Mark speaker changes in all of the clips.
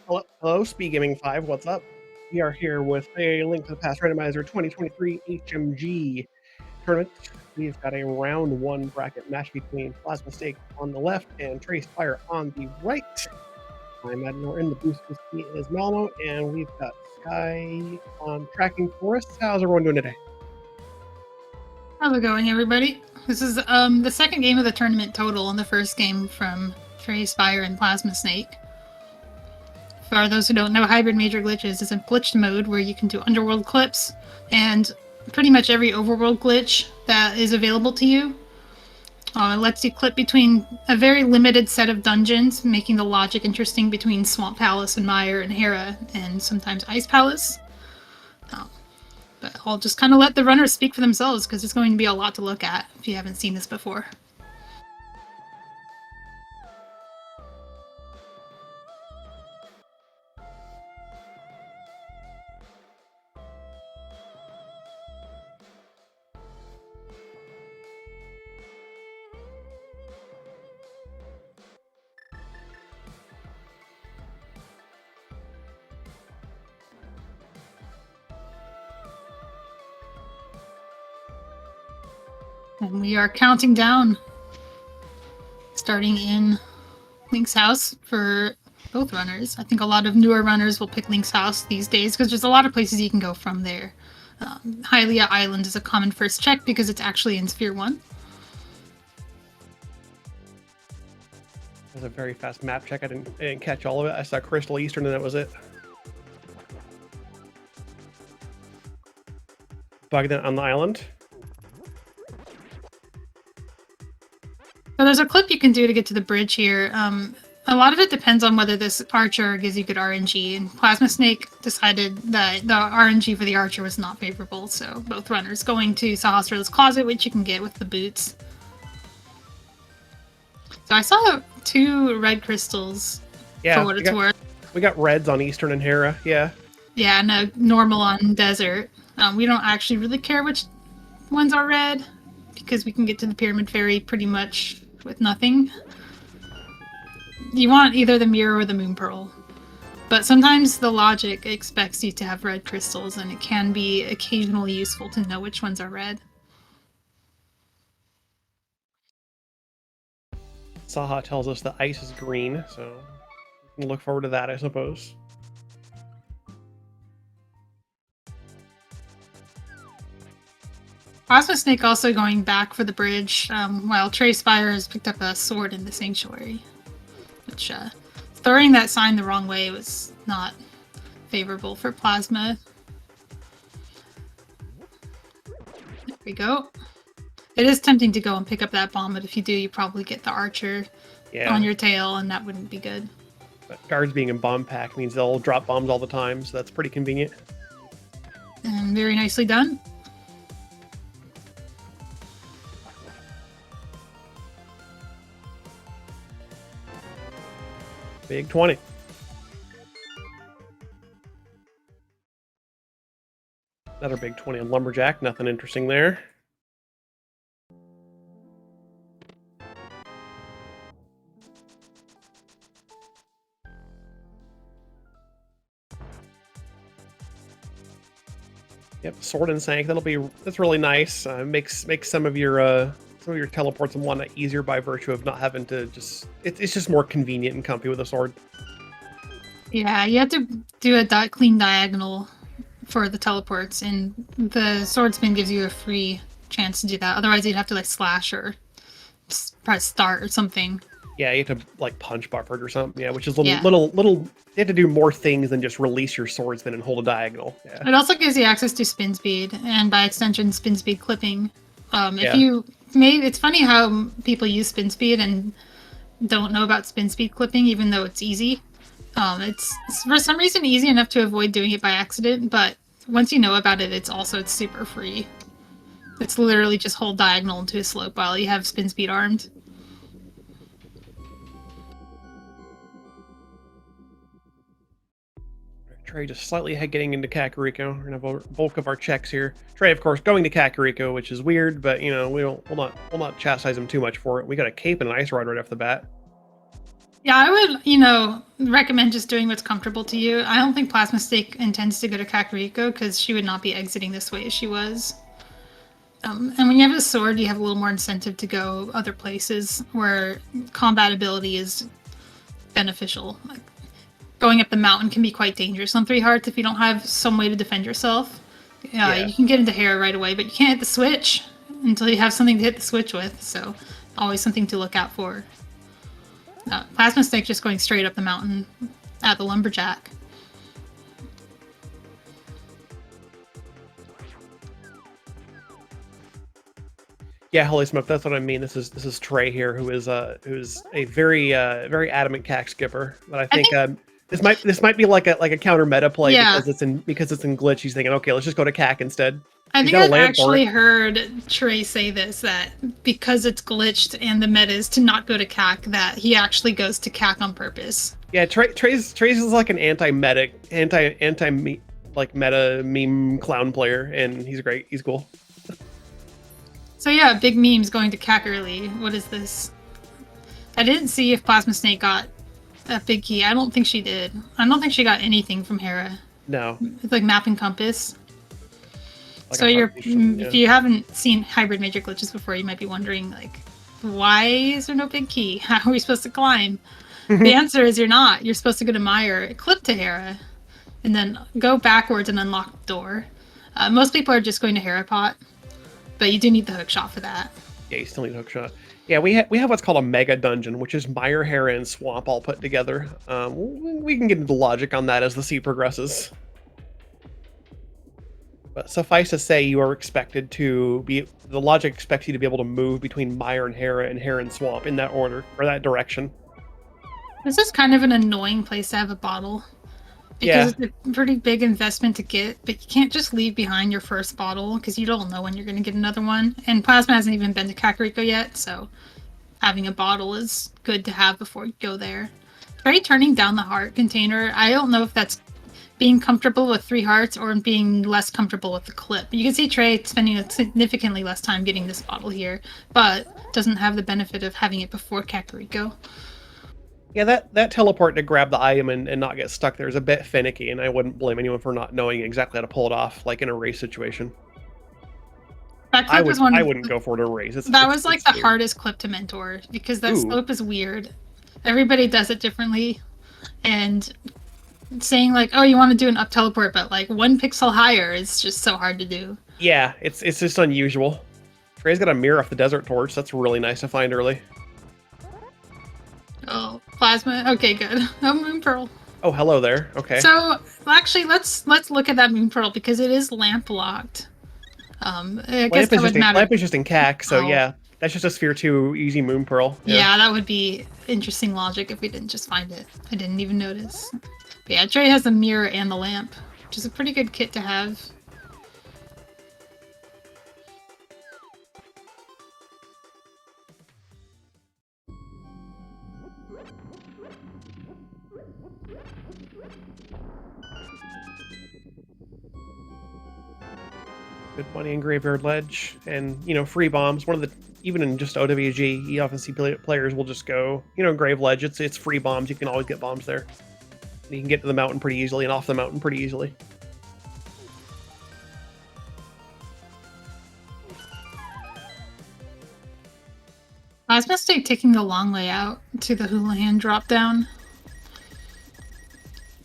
Speaker 1: Hello, SpeedGaming 5, what's up? We are here with a Link to the Past Randomizer 2023 HMG tournament. We've got a round one bracket match between plasmasnake on the left and Trey, Spyre on the right. I'm Adnor in the booth with me is Malmo, and we've got Sky on tracking for us. How's everyone doing today?
Speaker 2: How's it going, everybody? This is the second game of the tournament total, and the first game from Trey, Spyre, and plasmasnake. For those who don't know, Hybrid Major Glitches is a glitched mode where you can do underworld clips and pretty much every overworld glitch that is available to you. It lets you clip between a very limited set of dungeons, making the logic interesting between Swamp Palace and Mire and Hera, and sometimes Ice Palace. But I'll just kind of let the runners speak for themselves, because it's going to be a lot to look at if you haven't seen this before. And we are counting down, starting in Link's house for both runners. I think a lot of newer runners will pick Link's house these days because there's a lot of places you can go from there. Hylia Island is a common first check because it's actually in Sphere 1.
Speaker 1: That was a very fast map check. I didn't catch all of it. I saw Crystal Eastern and that was it. Bugged it on the island.
Speaker 2: So there's a clip you can do to get to the bridge here. A lot of it depends on whether this archer gives you good RNG, and plasmasnake decided that the RNG for the archer was not favorable, so both runners going to Sahasrar's closet, which you can get with the boots. So I saw 2 red crystals, for what it's worth.
Speaker 1: We got reds on Eastern and Hera, yeah.
Speaker 2: Yeah, and a normal on Desert. We don't actually really care which ones are red, because we can get to the Pyramid Fairy pretty much with nothing. You want either the mirror or the moon pearl, but sometimes the logic expects you to have red crystals, and it can be occasionally useful to know which ones are red.
Speaker 1: Saha tells us the ice is green, so we can look forward to that, I suppose.
Speaker 2: Plasmasnake also going back for the bridge, while Trey Spyre has picked up a sword in the Sanctuary, which throwing that sign the wrong way was not favorable for Plasma. There we go. It is tempting to go and pick up that bomb, but if you do, you probably get the archer on your tail, and that wouldn't be good.
Speaker 1: But guards being in bomb pack means they'll drop bombs all the time, so that's pretty convenient.
Speaker 2: And very nicely done.
Speaker 1: Big 20. Another big 20 on Lumberjack. Nothing interesting there. Yep, sword and sank. That's really nice. Makes some of your teleports and whatnot easier by virtue of not having to just. It's just more convenient and comfy with a sword.
Speaker 2: Yeah, you have to do a clean diagonal for the teleports, and the sword spin gives you a free chance to do that. Otherwise, you'd have to like slash or press start or something.
Speaker 1: Yeah, you have to like punch buffered or something. Yeah, which is little. You have to do more things than just release your sword spin and hold a diagonal. Yeah.
Speaker 2: It also gives you access to spin speed, and by extension, spin speed clipping. It's funny how people use spin speed and don't know about spin speed clipping, even though it's easy. It's for some reason easy enough to avoid doing it by accident, but once you know about it, it's super free. It's literally just hold diagonal into a slope while you have spin speed armed.
Speaker 1: Trey just slightly ahead getting into Kakariko. We're gonna have a bulk of our checks here. Trey, of course, going to Kakariko, which is weird, but you know, we'll not chastise him too much for it. We got a cape and an ice rod right off the bat.
Speaker 2: Yeah, I would, recommend just doing what's comfortable to you. I don't think plasmasnake intends to go to Kakariko because she would not be exiting this way as she was. And when you have a sword, you have a little more incentive to go other places where combat ability is beneficial. Like, going up the mountain can be quite dangerous on 3 hearts if you don't have some way to defend yourself.
Speaker 1: Yeah.
Speaker 2: You can get into Hera right away, but you can't hit the switch until you have something to hit the switch with, so always something to look out for. Plasmasnake just going straight up the mountain at the lumberjack.
Speaker 1: Yeah, holy smoke, that's what I mean. This is Trey here, who's a very very adamant cack skipper. But I think this might be like a counter meta play because it's in glitch. He's thinking, okay, let's just go to cack instead.
Speaker 2: I think I've actually heard Trey say this, that because it's glitched and the meta is to not go to cack, that he actually goes to cack on purpose.
Speaker 1: Yeah, Trey's is like an anti-meta meme clown player, and he's great. He's cool.
Speaker 2: So yeah, big memes going to cack early. What is this? I didn't see if Plasmasnake got that big key. I don't think she did. I don't think she got anything from Hera.
Speaker 1: No.
Speaker 2: It's like map and compass.
Speaker 1: Like
Speaker 2: so if you haven't seen hybrid major glitches before, you might be wondering, like, why is there no big key? How are we supposed to climb? The answer is you're not. You're supposed to go to Mire, clip to Hera, and then go backwards and unlock the door. Most people are just going to Hera pot, but you do need the hook shot for that.
Speaker 1: Yeah, you still need a hook shot. Yeah, we have what's called a mega dungeon, which is Mire, Hera, and Swamp all put together. We can get into logic on that as the sea progresses. But suffice to say, you are expected to be... The logic expects you to be able to move between Mire and Hera and Swamp in that order, or that direction.
Speaker 2: This is kind of an annoying place to have a bottle. Because it's a pretty big investment to get, but you can't just leave behind your first bottle, because you don't know when you're going to get another one. And Plasma hasn't even been to Kakariko yet, so having a bottle is good to have before you go there. Trey turning down the heart container, I don't know if that's being comfortable with 3 hearts or being less comfortable with the clip. You can see Trey spending significantly less time getting this bottle here, but doesn't have the benefit of having it before Kakariko.
Speaker 1: Yeah, that teleport to grab the item and not get stuck there is a bit finicky, and I wouldn't blame anyone for not knowing exactly how to pull it off, like in a race situation. I wouldn't go for it in a race.
Speaker 2: That was like the hardest clip to mentor, because that slope is weird. Everybody does it differently, and saying like, oh, you want to do an up teleport, but like 1 pixel higher is just so hard to do.
Speaker 1: Yeah, it's just unusual. Trey's got a mirror off the desert torch. That's really nice to find early.
Speaker 2: Oh, plasma. Okay, good. Oh, moon pearl.
Speaker 1: Oh, hello there. Okay.
Speaker 2: So actually, let's look at that moon pearl because it is lamp locked. I guess that would matter.
Speaker 1: Lamp is just in cack, so yeah, that's just a sphere 2 easy moon pearl.
Speaker 2: Yeah, that would be interesting logic if we didn't just find it. I didn't even notice. But yeah, Trey has the mirror and the lamp, which is a pretty good kit to have.
Speaker 1: Good money in Graveyard Ledge, and free bombs. Even in just OWG, you often see players will just go, Grave Ledge. It's free bombs. You can always get bombs there. And you can get to the mountain pretty easily and off the mountain pretty easily.
Speaker 2: Plasmasnake taking the long way out to the Houlihan drop down.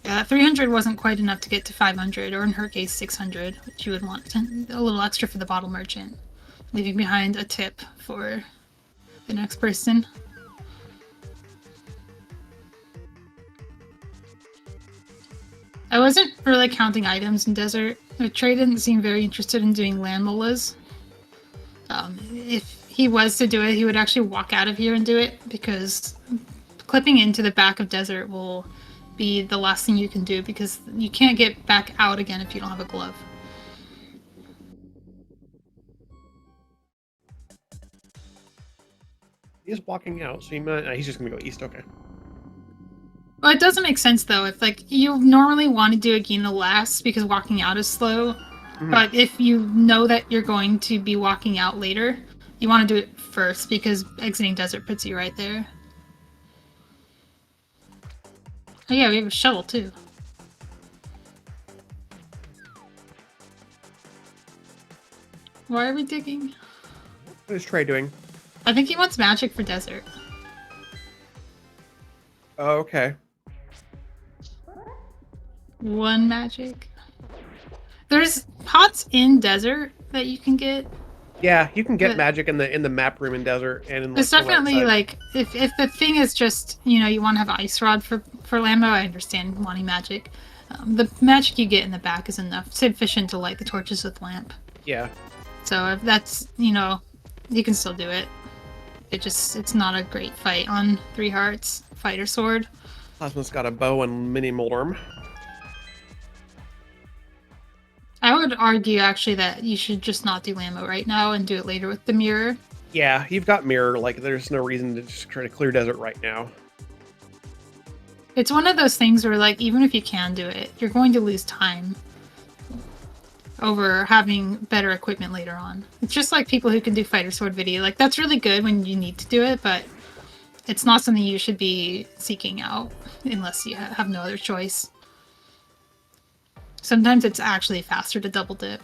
Speaker 2: Yeah, 300 wasn't quite enough to get to 500, or in her case 600, which you would want a little extra for the bottle merchant, leaving behind a tip for the next person. I wasn't really counting items in Desert. Trey didn't seem very interested in doing land molas. If he was to do it, he would actually walk out of here and do it, because clipping into the back of Desert will be the last thing you can do, because you can't get back out again if you don't have a glove.
Speaker 1: He's walking out, so he's just gonna go east. Okay.
Speaker 2: Well, it doesn't make sense though. If you normally want to do Agina last because walking out is slow, but if you know that you're going to be walking out later, you want to do it first because exiting Desert puts you right there. Oh yeah, we have a shovel too. Why are we digging?
Speaker 1: What is Trey doing?
Speaker 2: I think he wants magic for desert.
Speaker 1: Oh, okay.
Speaker 2: One magic. There's pots in desert that you can get.
Speaker 1: Yeah, you can get
Speaker 2: But
Speaker 1: magic in the map room in desert and in
Speaker 2: it's
Speaker 1: the right
Speaker 2: definitely
Speaker 1: side.
Speaker 2: like if the thing is just you want to have ice rod for Lambo, I understand wanting magic. The magic you get in the back is enough, sufficient to light the torches with lamp.
Speaker 1: Yeah.
Speaker 2: So if that's you can still do it. It's not a great fight on 3 hearts fighter sword.
Speaker 1: Plasma's got a bow and mini moldarm.
Speaker 2: I would argue actually that you should just not do Lambo right now and do it later with the mirror.
Speaker 1: Yeah, you've got mirror. Like, there's no reason to just try to clear desert right now.
Speaker 2: It's one of those things where, like, even if you can do it, you're going to lose time over having better equipment later on. It's just like people who can do fighter sword video. Like, that's really good when you need to do it, but it's not something you should be seeking out unless you have no other choice. Sometimes it's actually faster to double dip.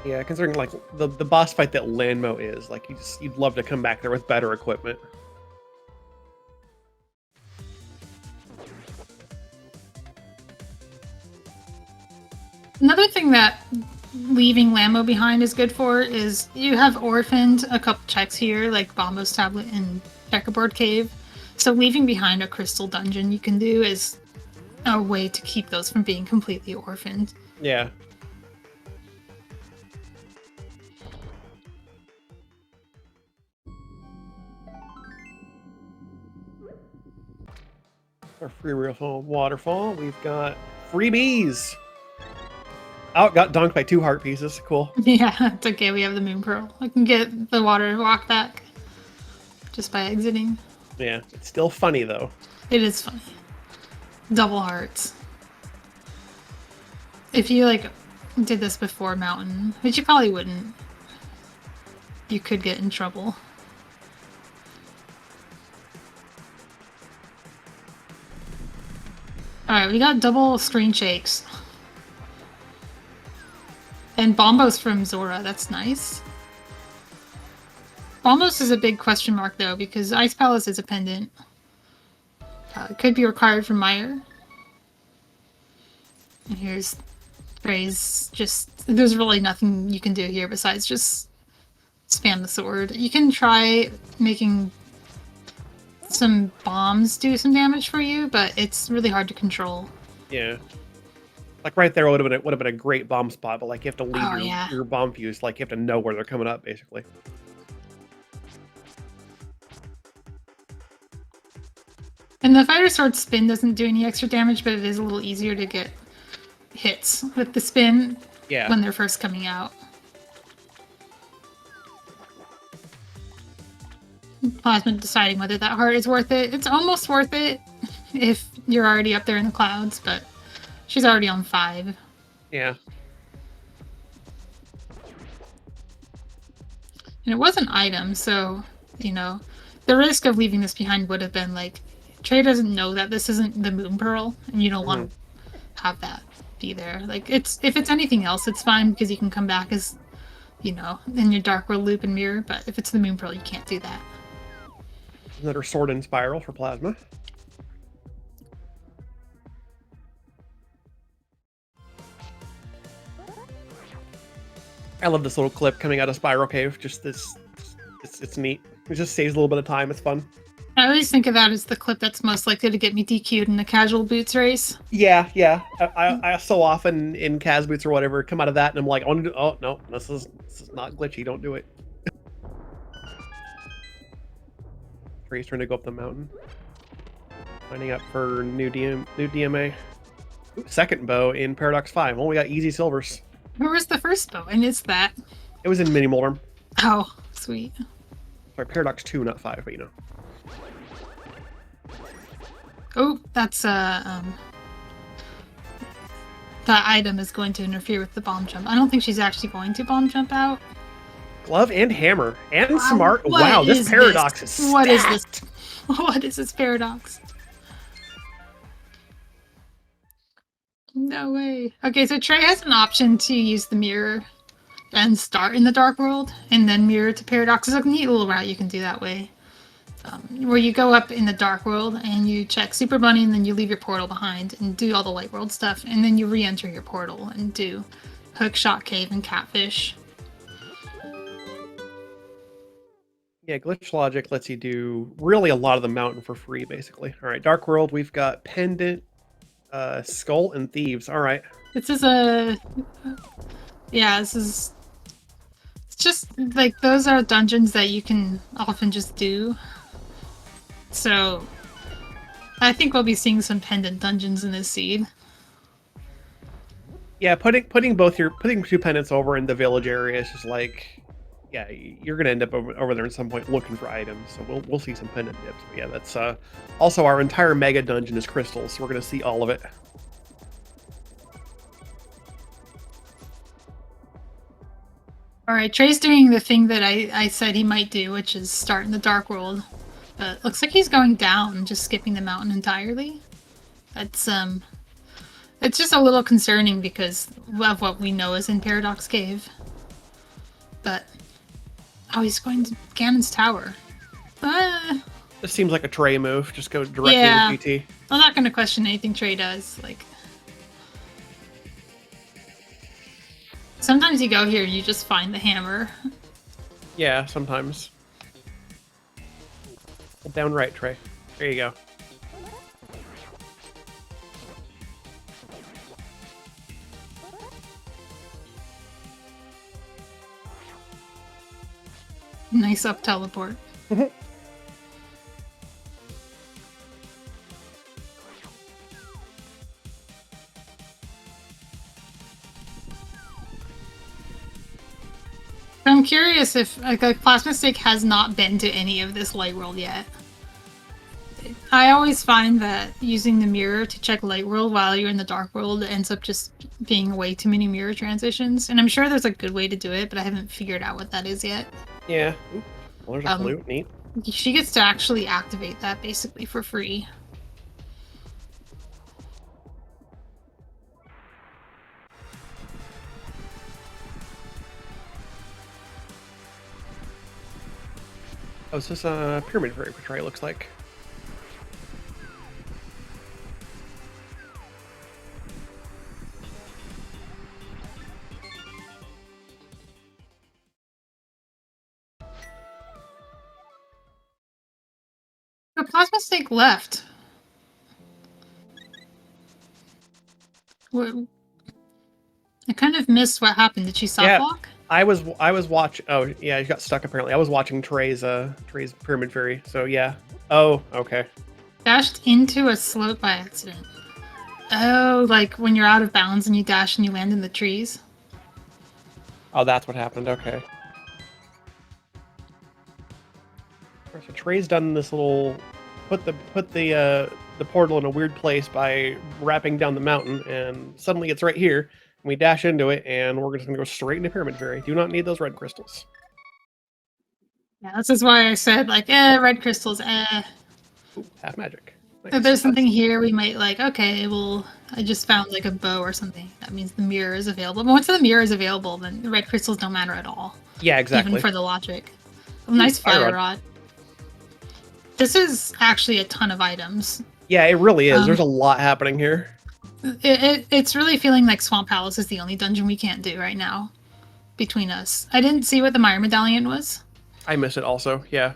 Speaker 1: Yeah, considering like the boss fight that Landmo is, like you'd love to come back there with better equipment.
Speaker 2: Another thing that leaving Lambo behind is good for is you have orphaned a couple checks here, like Bombo's Tablet and Checkerboard Cave. So leaving behind a crystal dungeon you can do is a way to keep those from being completely orphaned.
Speaker 1: Yeah. Our free waterfall. We've got freebies. Oh, got dunked by 2 heart pieces. Cool.
Speaker 2: Yeah, it's okay. We have the Moon Pearl. I can get the water walk back just by exiting.
Speaker 1: Yeah, it's still funny though.
Speaker 2: It is funny. Double hearts. If you like did this before Mountain, which you probably wouldn't, you could get in trouble. Alright, we got double screen shakes. And Bombos from Zora, that's nice. Bombos is a big question mark though, because Ice Palace is a pendant. It could be required from Meyer. And here's Trey's there's really nothing you can do here besides just spam the sword. You can try making some bombs do some damage for you, but it's really hard to control.
Speaker 1: Yeah. Like right there would have been a great bomb spot, but like you have to leave your bomb fuse. Like you have to know where they're coming up, basically.
Speaker 2: And the fighter sword spin doesn't do any extra damage, but it is a little easier to get hits with the spin when they're first coming out. Plasma deciding whether that heart is worth it. It's almost worth it if you're already up there in the clouds, but she's already on 5.
Speaker 1: Yeah.
Speaker 2: And it was an item, so, the risk of leaving this behind would have been like, Trey doesn't know that this isn't the Moon Pearl, and you don't want to have that be there. Like, if it's anything else, it's fine, because you can come back as, in your Dark World loop and mirror, but if it's the Moon Pearl, you can't do that.
Speaker 1: Another sword and spiral for Plasma. I love this little clip coming out of Spiral Cave. Just this, it's neat. It just saves a little bit of time. It's fun.
Speaker 2: I always think of that as the clip that's most likely to get me DQ'd in a casual boots race.
Speaker 1: Yeah. I so often in Kaz boots or whatever come out of that and I'm like, oh no, this is not glitchy. Don't do it. Trey's trying to go up the mountain. Lining up for new DMA. Ooh, second bow in Paradox 5. Well, we got easy silvers.
Speaker 2: Where was the first bow? And it's that.
Speaker 1: It was in Mini Moldarm.
Speaker 2: Oh, sweet.
Speaker 1: Sorry, Paradox 2, not 5, but
Speaker 2: Oh, that's that item is going to interfere with the bomb jump. I don't think she's actually going to bomb jump out.
Speaker 1: Glove and hammer and smart. Wow, this Paradox is stacked.
Speaker 2: What is this? What is this paradox? No way. Okay, so Trey has an option to use the mirror and start in the dark world and then mirror to paradox. It's a neat little route you can do that way. Where you go up in the dark world and you check Super Bunny and then you leave your portal behind and do all the light world stuff, and then you re-enter your portal and do Hook, Shot Cave, and Catfish.
Speaker 1: Yeah, glitch logic lets you do really a lot of the mountain for free, basically. All right, dark world, we've got pendant, skull, and thieves. All right.
Speaker 2: This is a... Yeah, this is... It's just, like, those are dungeons that you can often just do. So, I think we'll be seeing some pendant dungeons in this seed.
Speaker 1: Yeah, putting two pendants over in the village area is just like, yeah, you're gonna end up over there at some point looking for items. So we'll see some pendant dips. But yeah, that's also our entire mega dungeon is crystals, so we're gonna see all of it.
Speaker 2: All right, Trey's doing the thing that I said he might do, which is start in the dark world. But looks like he's going down, just skipping the mountain entirely. That's it's just a little concerning because of what we know is in Paradox Cave. But oh, he's going to Ganon's Tower.
Speaker 1: This seems like a Trey move. Just go directly
Speaker 2: Yeah.
Speaker 1: to GT.
Speaker 2: I'm not going to question anything Trey does. Like, sometimes you go here and you just find the hammer.
Speaker 1: Yeah, sometimes. Down right, Trey. There you go.
Speaker 2: Nice up teleport. I'm curious if like plasmasnake has not been to any of this light world yet. I always find that using the mirror to check light world while you're in the dark world ends up just being way too many mirror transitions. And I'm sure there's a good way to do it, but I haven't figured out what that is yet.
Speaker 1: Yeah. Ooh, well, there's a flute. Neat.
Speaker 2: She gets to actually activate that basically for free.
Speaker 1: Oh, is this a pyramid fairy portray, looks like.
Speaker 2: The plasmasnake left. I kind of missed what happened. Did she soft lock?
Speaker 1: I was watching. Oh yeah, he got stuck apparently. I was watching Trey's pyramid fairy. So yeah. Oh okay.
Speaker 2: Dashed into a slope by accident. Oh, like when you're out of bounds and you dash and you land in the trees.
Speaker 1: Oh, that's what happened. Okay. So Trey's done this little put the portal in a weird place by wrapping down the mountain, and suddenly it's right here. We dash into it, and we're just going to go straight into Pyramid Fairy. Do not need those red crystals.
Speaker 2: Yeah, this is why I said, like, red crystals,
Speaker 1: Ooh, half magic. Nice.
Speaker 2: If there's something here, we might, like, okay, well, I just found, like, a bow or something. That means the mirror is available. But once the mirror is available, then the red crystals don't matter at all.
Speaker 1: Yeah, exactly.
Speaker 2: Even for the logic. Oh, nice fire rod. This is actually a ton of items.
Speaker 1: Yeah, it really is. There's a lot happening here.
Speaker 2: It's really feeling like Swamp Palace is the only dungeon we can't do right now between us. I didn't see what the Mire Medallion was.
Speaker 1: I missed it also, yeah.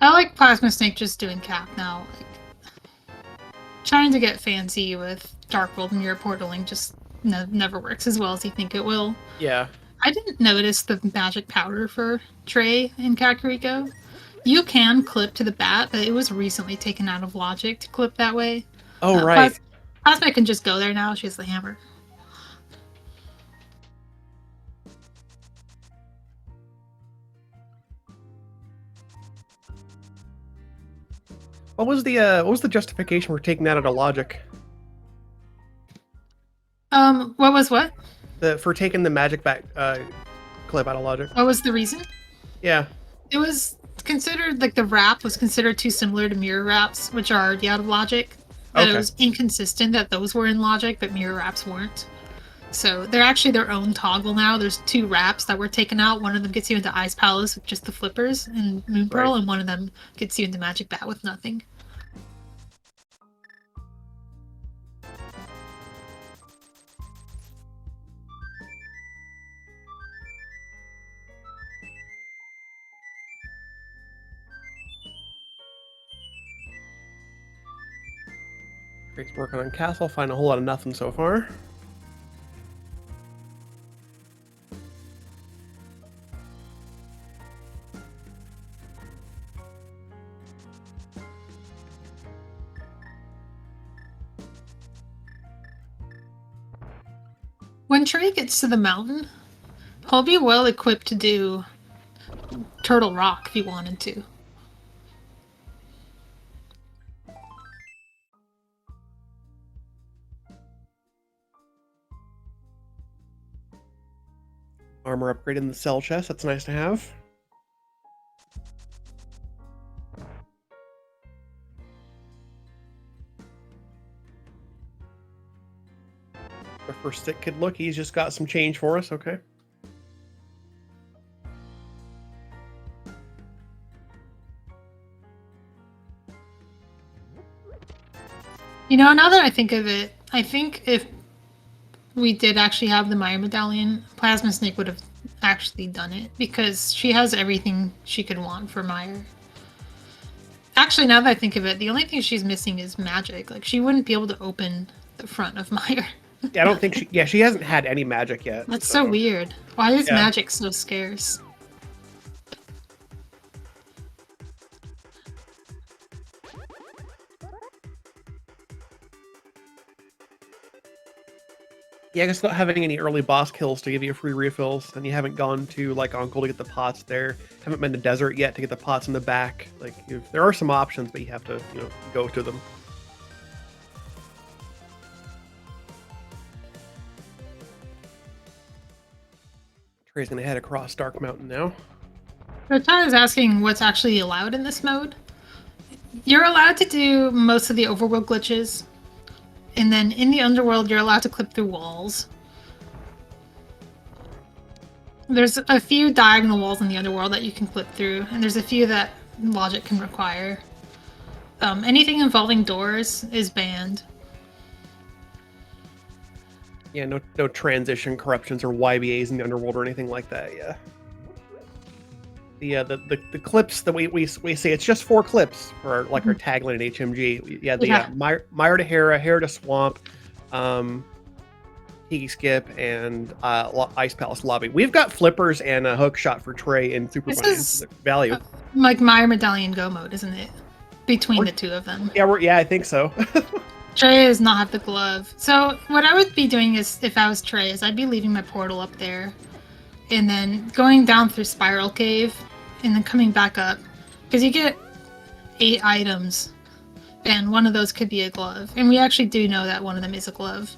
Speaker 2: I like plasmasnake just doing cap now. Like, trying to get fancy with Dark World mirror portaling just never works as well as you think it will.
Speaker 1: Yeah.
Speaker 2: I didn't notice the magic powder for Trey in Kakariko. You can clip to the bat, but it was recently taken out of logic to clip that way.
Speaker 1: Oh, right.
Speaker 2: Plasma can just go there now. She has the hammer.
Speaker 1: What was the justification for taking that out of logic?
Speaker 2: What was what?
Speaker 1: for taking the magic back clip out of logic.
Speaker 2: What was the reason?
Speaker 1: Yeah.
Speaker 2: It was considered, like, the wrap was considered too similar to mirror wraps, which are already out of logic. That
Speaker 1: Okay.
Speaker 2: it was inconsistent that those were in logic, but mirror wraps weren't. So they're actually their own toggle now. There's 2 wraps that were taken out. One of them gets you into Ice Palace with just the flippers and Moon Pearl,
Speaker 1: Right.
Speaker 2: and one of them gets you into Magic Bat with nothing.
Speaker 1: Trey's working on castle, find a whole lot of nothing so far.
Speaker 2: When Trey gets to the mountain, he'll be well equipped to do Turtle Rock if he wanted to.
Speaker 1: Armor upgrade in the cell chest, that's nice to have. Our first stick kid look, he's just got some change for us, okay.
Speaker 2: You know, now that I think of it, I think if we did actually have the Meyer medallion, Plasmasnake would have actually done it, because she has everything she could want for Meyer. Actually, now that I think of it, the only thing she's missing is magic. Like, she wouldn't be able to open the front of Meyer.
Speaker 1: Yeah, I don't think she hasn't had any magic yet.
Speaker 2: That's so weird. Why is
Speaker 1: Yeah.
Speaker 2: magic so scarce?
Speaker 1: Yeah, I guess not having any early boss kills to give you free refills, and you haven't gone to like Uncle to get the pots there. Haven't been to desert yet to get the pots in the back. Like, there are some options, but you have to, go to them. Trey's gonna head across Dark Mountain now.
Speaker 2: So Todd is asking what's actually allowed in this mode. You're allowed to do most of the overworld glitches, and then in the underworld, you're allowed to clip through walls. There's a few diagonal walls in the underworld that you can clip through, and there's a few that logic can require. Anything involving doors is banned.
Speaker 1: Yeah, no transition corruptions or YBAs in the underworld or anything like that. Yeah. The clips that we say it's just 4 clips for our tagline in HMG. Yeah, Mire to Hera to Swamp, Tiki Skip, and Ice Palace Lobby. We've got flippers and a hook shot for Trey and Super Bunny value.
Speaker 2: Like Meyer Medallion Go mode, isn't it? Between the 2 of them.
Speaker 1: Yeah, I think so.
Speaker 2: Trey does not have the glove. So what I would be doing is, if I was Trey, is I'd be leaving my portal up there, and then going down through Spiral Cave, and then coming back up, because you get 8 items, and one of those could be a glove, and we actually do know that one of them is a glove.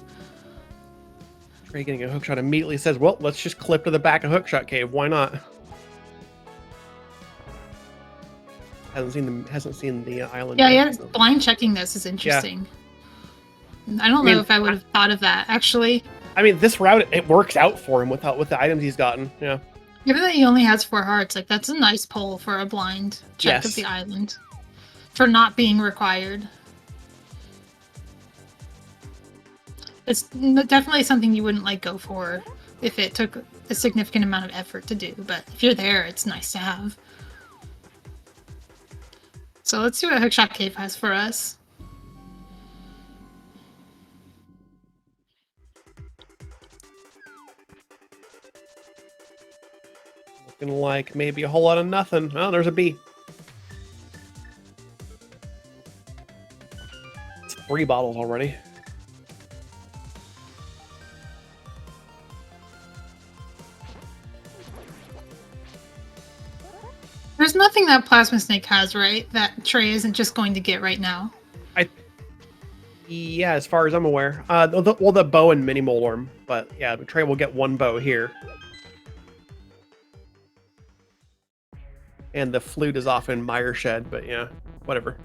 Speaker 1: Trey getting a hookshot immediately says, "Well, let's just clip to the back of Hookshot Cave. Why not?" Hasn't seen the island.
Speaker 2: Yeah, blind checking this is interesting. Yeah. I don't know if I would have thought of that, actually.
Speaker 1: I mean, this route, it works out for him with the items he's gotten, yeah.
Speaker 2: Given that he only has 4 hearts, like, that's a nice pull for a blind check of the island. For not being required. It's definitely something you wouldn't, go for if it took a significant amount of effort to do, but if you're there, it's nice to have. So let's see what Hookshot Cave has for us.
Speaker 1: Looking like maybe a whole lot of nothing. Oh, there's a B. It's 3 bottles already.
Speaker 2: There's nothing that Plasmasnake has, right? That Trey isn't just going to get right now.
Speaker 1: Yeah, as far as I'm aware. The bow and mini moleworm, but yeah, Trey will get one bow here. And the flute is off in Mire Shed, but yeah, whatever.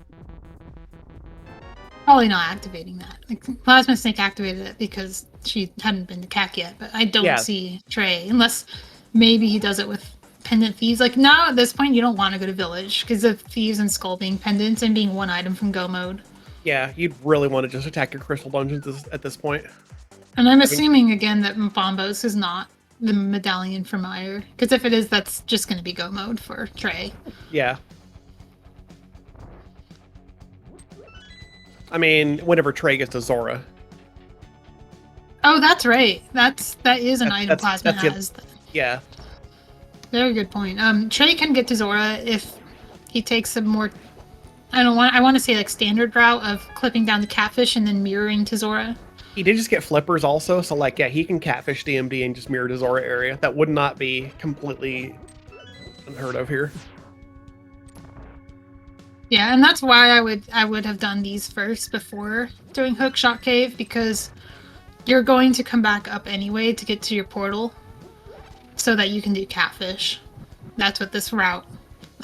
Speaker 2: Probably not activating that. Like, plasmasnake activated it because she hadn't been to CAC yet, but I don't see Trey, unless maybe he does it with pendant thieves. Like, now at this point, you don't want to go to village because of thieves and skull being pendants and being one item from go mode.
Speaker 1: Yeah, you'd really want to just attack your crystal dungeons at this point.
Speaker 2: And I'm assuming again that Bombos is not the medallion for Mire, because if it is, that's just going to be go mode for Trey.
Speaker 1: Yeah. I mean, whenever Trey gets to Zora.
Speaker 2: Oh, that's right. That is an item Plasma has.
Speaker 1: Yeah.
Speaker 2: Very good point. Trey can get to Zora if he takes a more, I want to say like standard route of clipping down the catfish and then mirroring to Zora.
Speaker 1: He did just get flippers also, so like, yeah, he can catfish DMD and just mirror to Zora area. That would not be completely unheard of here.
Speaker 2: Yeah, and that's why I would have done these first before doing Hookshot Cave, because you're going to come back up anyway to get to your portal so that you can do catfish. That's what this route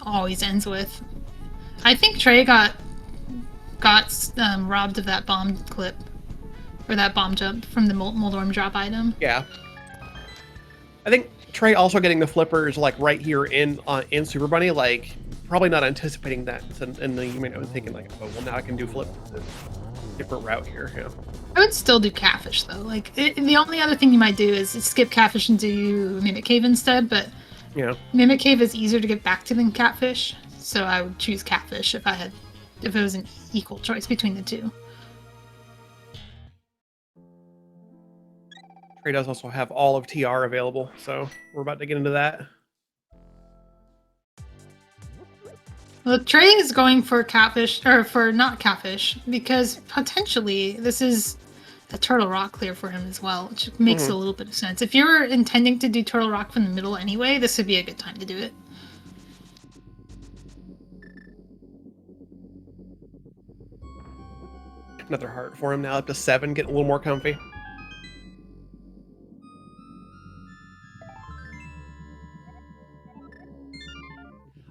Speaker 2: always ends with. I think Trey got robbed of that bomb clip, or that bomb jump from the Moldorm drop item.
Speaker 1: Yeah. I think Trey also getting the flippers like right here in Super Bunny, like probably not anticipating that, and then you may have thinking like, oh well, now I can do flip different route here. Yeah.
Speaker 2: I would still do catfish though. Like the only other thing you might do is skip catfish and do Mimic Cave instead, but
Speaker 1: yeah,
Speaker 2: Mimic Cave is easier to get back to than catfish, so I would choose catfish if it was an equal choice between the two.
Speaker 1: Trey does also have all of TR available, so we're about to get into that.
Speaker 2: Well, Trey is going for catfish, or for not catfish, because potentially this is a Turtle Rock clear for him as well, which makes a little bit of sense. If you're intending to do Turtle Rock from the middle anyway, this would be a good time to do it.
Speaker 1: Another heart for him now, up to 7, getting a little more comfy.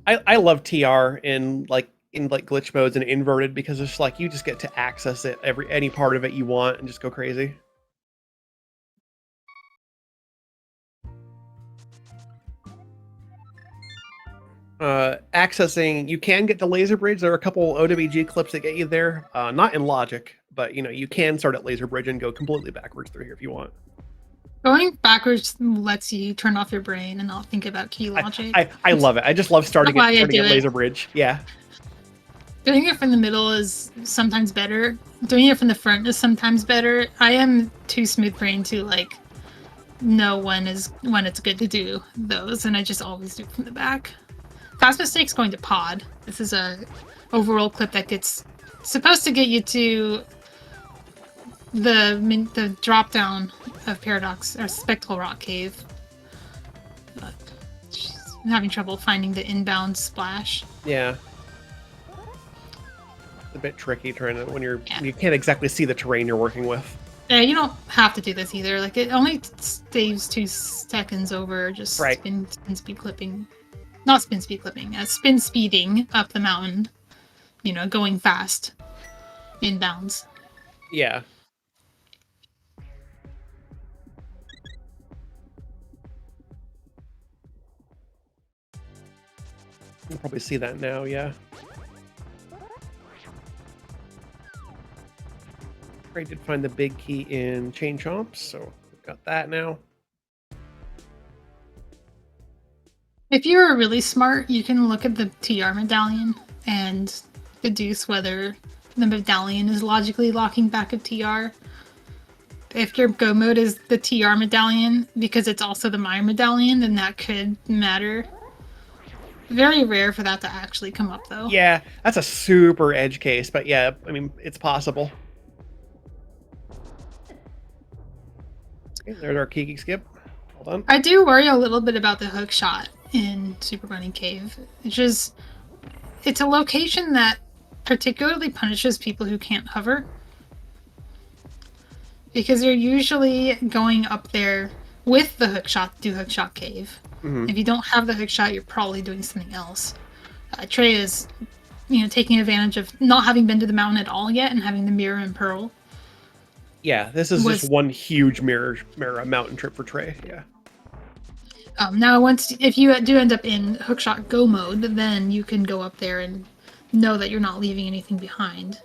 Speaker 1: I love TR in glitch modes and inverted, because it's like you just get to access it any part of it you want and just go crazy. Accessing, you can get the laser bridge. There are a couple OWG clips that get you there. Not in logic, but you can start at laser bridge and go completely backwards through here if you want.
Speaker 2: Going backwards lets you turn off your brain and not think about key logic.
Speaker 1: I love it. I just love starting at laser bridge. Yeah.
Speaker 2: Doing it from the middle is sometimes better. Doing it from the front is sometimes better. I am too smooth brained to like know when it's good to do those, and I just always do it from the back. Plasmastake's going to pod. This is a overall clip that gets supposed to get you to the drop down of Paradox or Spectral Rock Cave. But I'm having trouble finding the inbound splash.
Speaker 1: Yeah. It's a bit tricky trying to when you can't exactly see the terrain you're working with.
Speaker 2: Yeah, you don't have to do this either. Like it only saves 2 seconds over just spin speed clipping. Not spin speed clipping, spin speeding up the mountain. Going fast. Inbounds.
Speaker 1: Yeah. You'll probably see that now, yeah. Trey did find the big key in Chain Chomps, so we've got that now.
Speaker 2: If you're really smart, you can look at the TR medallion and deduce whether the medallion is logically locking back of TR. If your go mode is the TR medallion, because it's also the Mire medallion, then that could matter. Very rare for that to actually come up, though.
Speaker 1: Yeah, that's a super edge case, but yeah, I mean, it's possible. Okay, there's our Kiki skip. Hold on.
Speaker 2: I do worry a little bit about the hook shot in Super Bunny Cave. It's a location that particularly punishes people who can't hover. because you're usually going up there with the hookshot to do hookshot cave.
Speaker 1: Mm-hmm.
Speaker 2: If you don't have the hookshot, you're probably doing something else. Trey is, taking advantage of not having been to the mountain at all yet and having the mirror and pearl.
Speaker 1: Yeah, this is just one huge mirror mountain trip for Trey. Yeah.
Speaker 2: Now, if you do end up in hookshot go mode, then you can go up there and know that you're not leaving anything behind.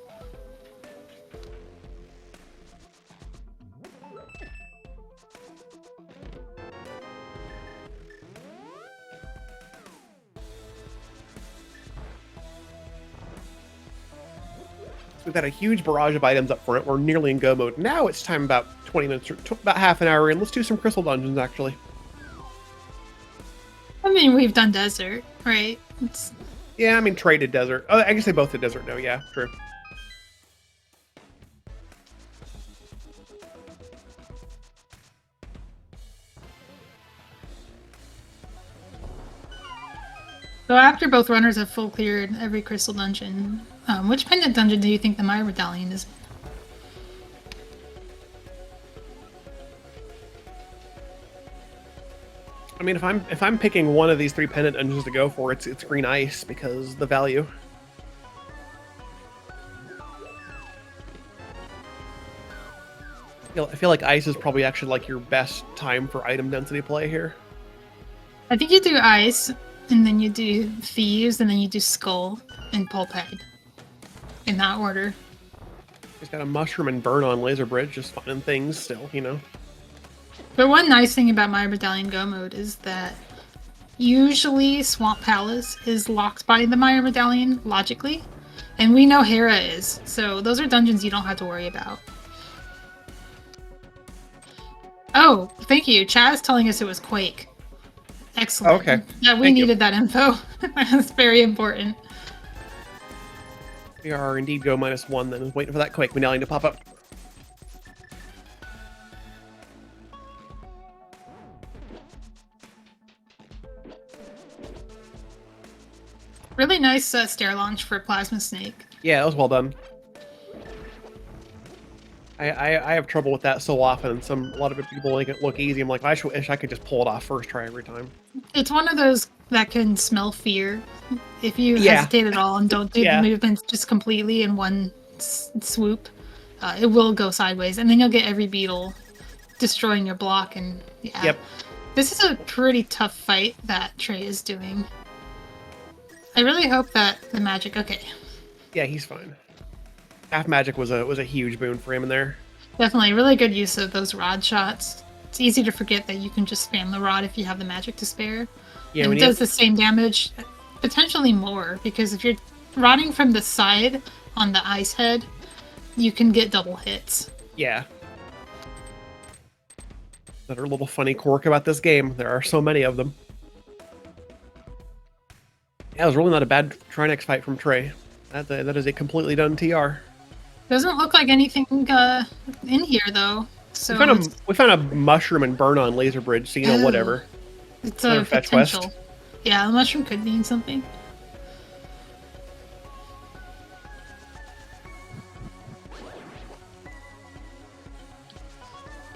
Speaker 1: We've got a huge barrage of items up front. We're nearly in go mode. Now it's time about 20 minutes, or about half an hour in. Let's do some crystal dungeons, actually.
Speaker 2: I mean, we've done desert, right?
Speaker 1: Yeah, I mean, Trey did desert. Oh, I guess they both did desert, no, yeah, true.
Speaker 2: So after both runners have full cleared every crystal dungeon, which pendant dungeon do you think the Maya Medallion is in?
Speaker 1: I mean, if I'm picking one of these 3 pendant dungeons to go for, it's green ice because the value. I feel like ice is probably actually like your best time for item density play here.
Speaker 2: I think you do ice, and then you do thieves, and then you do skull and pulphead. In that order.
Speaker 1: He's got a mushroom and burn on laser bridge, just finding things still,
Speaker 2: But one nice thing about my Medallion Go mode is that usually Swamp Palace is locked by the Maya Medallion, logically. And we know Hera is, so those are dungeons you don't have to worry about. Oh, thank you. Chad is telling us it was Quake. Excellent.
Speaker 1: Okay.
Speaker 2: Yeah, we needed that info. That's very important.
Speaker 1: We are indeed go -1, then waiting for that Quake medallion to pop up.
Speaker 2: Really nice stair launch for plasmasnake.
Speaker 1: Yeah, that was well done. I have trouble with that so often, and a lot of people make it look easy. I'm like, I wish I could just pull it off first try every time.
Speaker 2: It's one of those that can smell fear. If you hesitate at all and don't do the movements just completely in one swoop, it will go sideways, and then you'll get every beetle destroying your block. And yeah,
Speaker 1: yep.
Speaker 2: This is a pretty tough fight that Trey is doing. I really hope that the magic. Okay.
Speaker 1: Yeah, he's fine. Half magic was a huge boon for him in there.
Speaker 2: Definitely, really good use of those rod shots. It's easy to forget that you can just spam the rod if you have the magic to spare. Yeah, and it does the same damage, potentially more, because if you're rodding from the side on the ice head, you can get double hits.
Speaker 1: Yeah. Another little funny quirk about this game. There are so many of them. Yeah, it was really not a bad Trinex fight from Trey. That is a completely done TR.
Speaker 2: Doesn't look like anything in here though. So
Speaker 1: we found a mushroom and burn on laser bridge, so whatever.
Speaker 2: It's a potential. Quest. Yeah, the mushroom could mean something.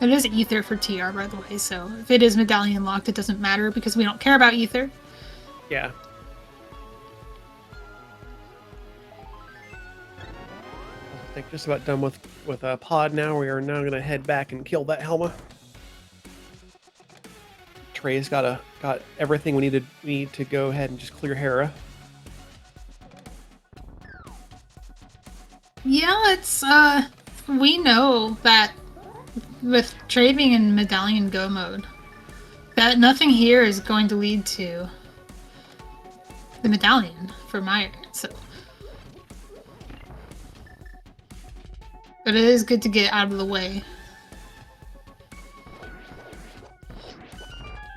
Speaker 2: It is ether for TR, by the way, so if it is medallion locked, it doesn't matter because we don't care about ether.
Speaker 1: Yeah. I think just about done with pod now. We are now going to head back and kill that Helma. Trey's got everything we need to go ahead and just clear Hera.
Speaker 2: Yeah, it's we know that with Trey being in medallion go mode, that nothing here is going to lead to the medallion for Meyer. So. But it is good to get out of the way.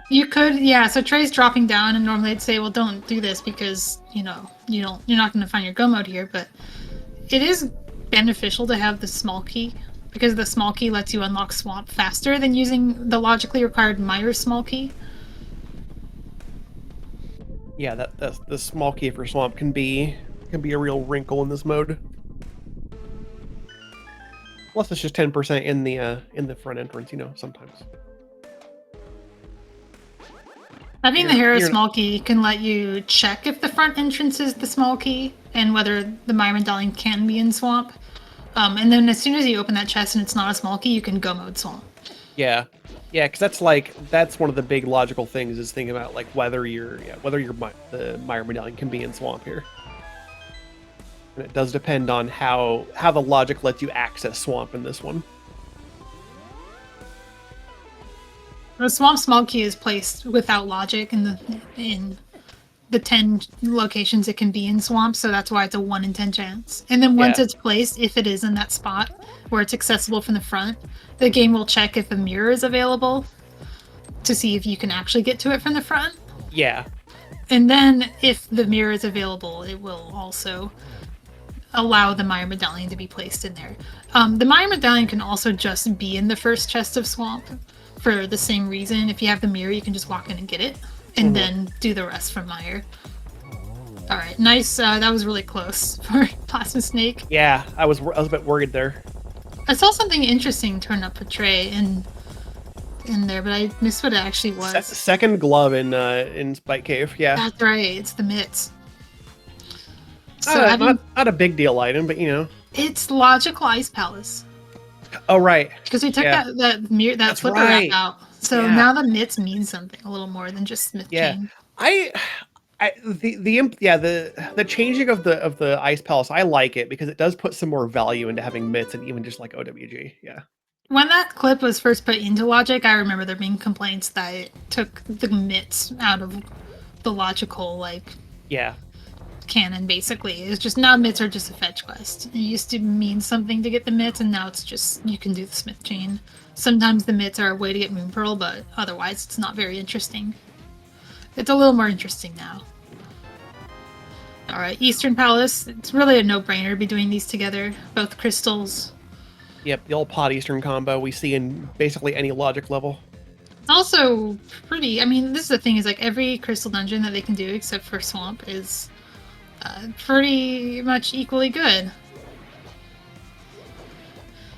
Speaker 2: You could, yeah, so Trey's dropping down, and normally I'd say, well, don't do this because, you're not going to find your go mode here, but it is beneficial to have the small key, because the small key lets you unlock Swamp faster than using the logically required Meyer small key.
Speaker 1: Yeah, the small key for Swamp can be a real wrinkle in this mode. Plus, it's just 10% in the front entrance. You know, sometimes.
Speaker 2: Having the hero small key can let you check if the front entrance is the small key and whether the Mire medallion can be in swamp. And then as soon as you open that chest and it's not a small key, you can go mode swamp.
Speaker 1: Yeah, because that's one of the big logical things is thinking about like whether the Mire medallion can be in swamp here. And it does depend on how the logic lets you access swamp in this one.
Speaker 2: The swamp small key is placed without logic in the 10 locations it can be in swamp, so that's why it's a 1 in 10 chance. And then once it's placed, if it is in that spot where it's accessible from the front, the game will check if a mirror is available to see if you can actually get to it from the front.
Speaker 1: Yeah.
Speaker 2: And then if the mirror is available, it will also allow the Mire medallion to be placed in there. The Mire medallion can also just be in the first chest of swamp for the same reason. If you have the mirror, you can just walk in and get it and then do the rest from Mire. All right, nice. That was really close for plasmasnake.
Speaker 1: Yeah, I was a bit worried there.
Speaker 2: I saw something interesting turn up for Trey in there, but I missed what it actually was.
Speaker 1: Second glove in Spike Cave. Yeah,
Speaker 2: that's right. It's the mitts. So
Speaker 1: not a big deal item, but you know,
Speaker 2: it's logical ice palace.
Speaker 1: Oh right,
Speaker 2: because we took that mirror that flipper wrap out. So now the mitts mean something a little more than just Smith chain.
Speaker 1: The changing of the ice palace, I like it because it does put some more value into having mitts and even just like OWG. Yeah.
Speaker 2: When that clip was first put into Logic, I remember there being complaints that it took the mitts out of the logical canon. Basically, it's just now mitts are just a fetch quest. It used to mean something to get the mitts, and now it's just you can do the Smith chain. Sometimes the mitts are a way to get Moon Pearl, but otherwise it's not very interesting. It's a little more interesting now. Alright, Eastern Palace. It's really a no-brainer to be doing these together. Both crystals.
Speaker 1: Yep, the old Pod Eastern combo we see in basically any Logic level.
Speaker 2: It's also pretty... I mean, this is the thing, is like every crystal dungeon that they can do except for Swamp is pretty much equally good.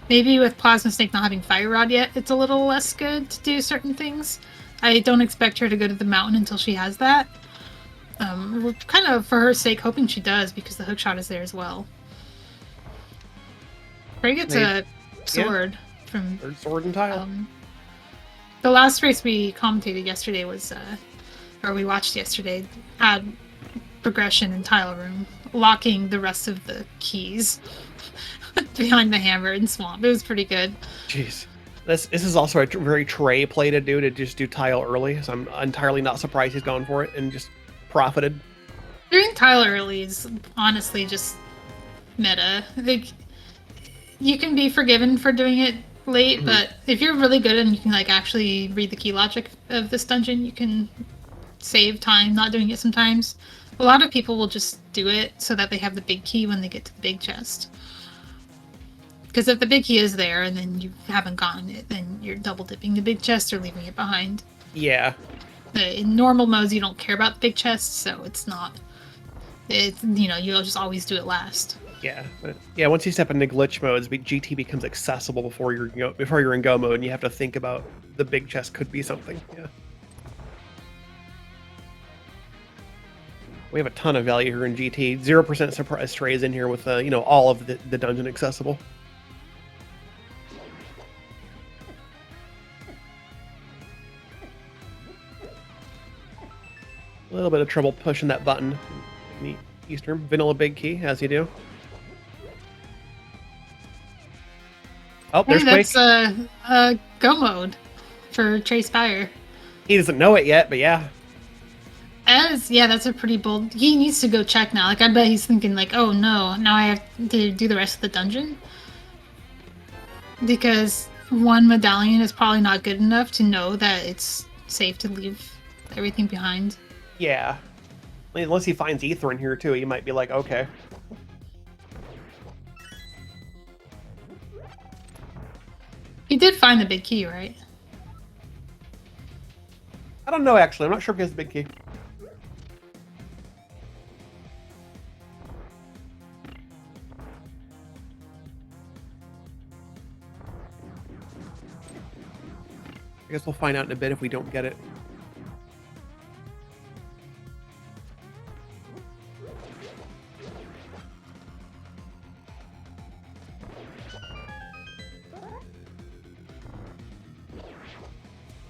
Speaker 2: Maybe with Plasmasnake not having Fire Rod yet, it's a little less good to do certain things. I don't expect her to go to the mountain until she has that. We're kind of, for her sake, hoping she does, because the hookshot is there as well. Trey gets a sword from...
Speaker 1: Third sword and tile.
Speaker 2: The last race we commentated yesterday was... or we watched yesterday, had progression in tile room, locking the rest of the keys behind the hammer in Swamp. It was pretty good.
Speaker 1: Jeez. This is also a very Trey play to do, to just do tile early, so I'm entirely not surprised he's going for it and just profited.
Speaker 2: Doing tile early is honestly just meta. Like, you can be forgiven for doing it late, but if you're really good and you can like actually read the key logic of this dungeon, you can save time not doing it sometimes. A lot of people will just do it so that they have the big key when they get to the big chest. Because if the big key is there and then you haven't gotten it, then you're double dipping the big chest or leaving it behind.
Speaker 1: Yeah.
Speaker 2: In normal modes, you don't care about the big chest, so it's not... you'll just always do it last.
Speaker 1: Yeah, but once you step into glitch modes, GT becomes accessible before you're in go mode, and you have to think about the big chest could be something. Yeah. We have a ton of value here in GT. 0% surprise Trey is in here with all of the dungeon accessible. A little bit of trouble pushing that button. Neat. Eastern vanilla big key, as you do. Oh, there's Quake.
Speaker 2: That's go mode for Trey Spyre.
Speaker 1: He doesn't know it yet, but yeah.
Speaker 2: That's a pretty bold... He needs to go check now. Like, I bet he's thinking, like, oh no, now I have to do the rest of the dungeon? Because one medallion is probably not good enough to know that it's safe to leave everything behind.
Speaker 1: Yeah. I mean, unless he finds Ether in here too, he might be like, okay.
Speaker 2: He did find the big key, right?
Speaker 1: I don't know, actually. I'm not sure if he has the big key. I guess we'll find out in a bit if we don't get it.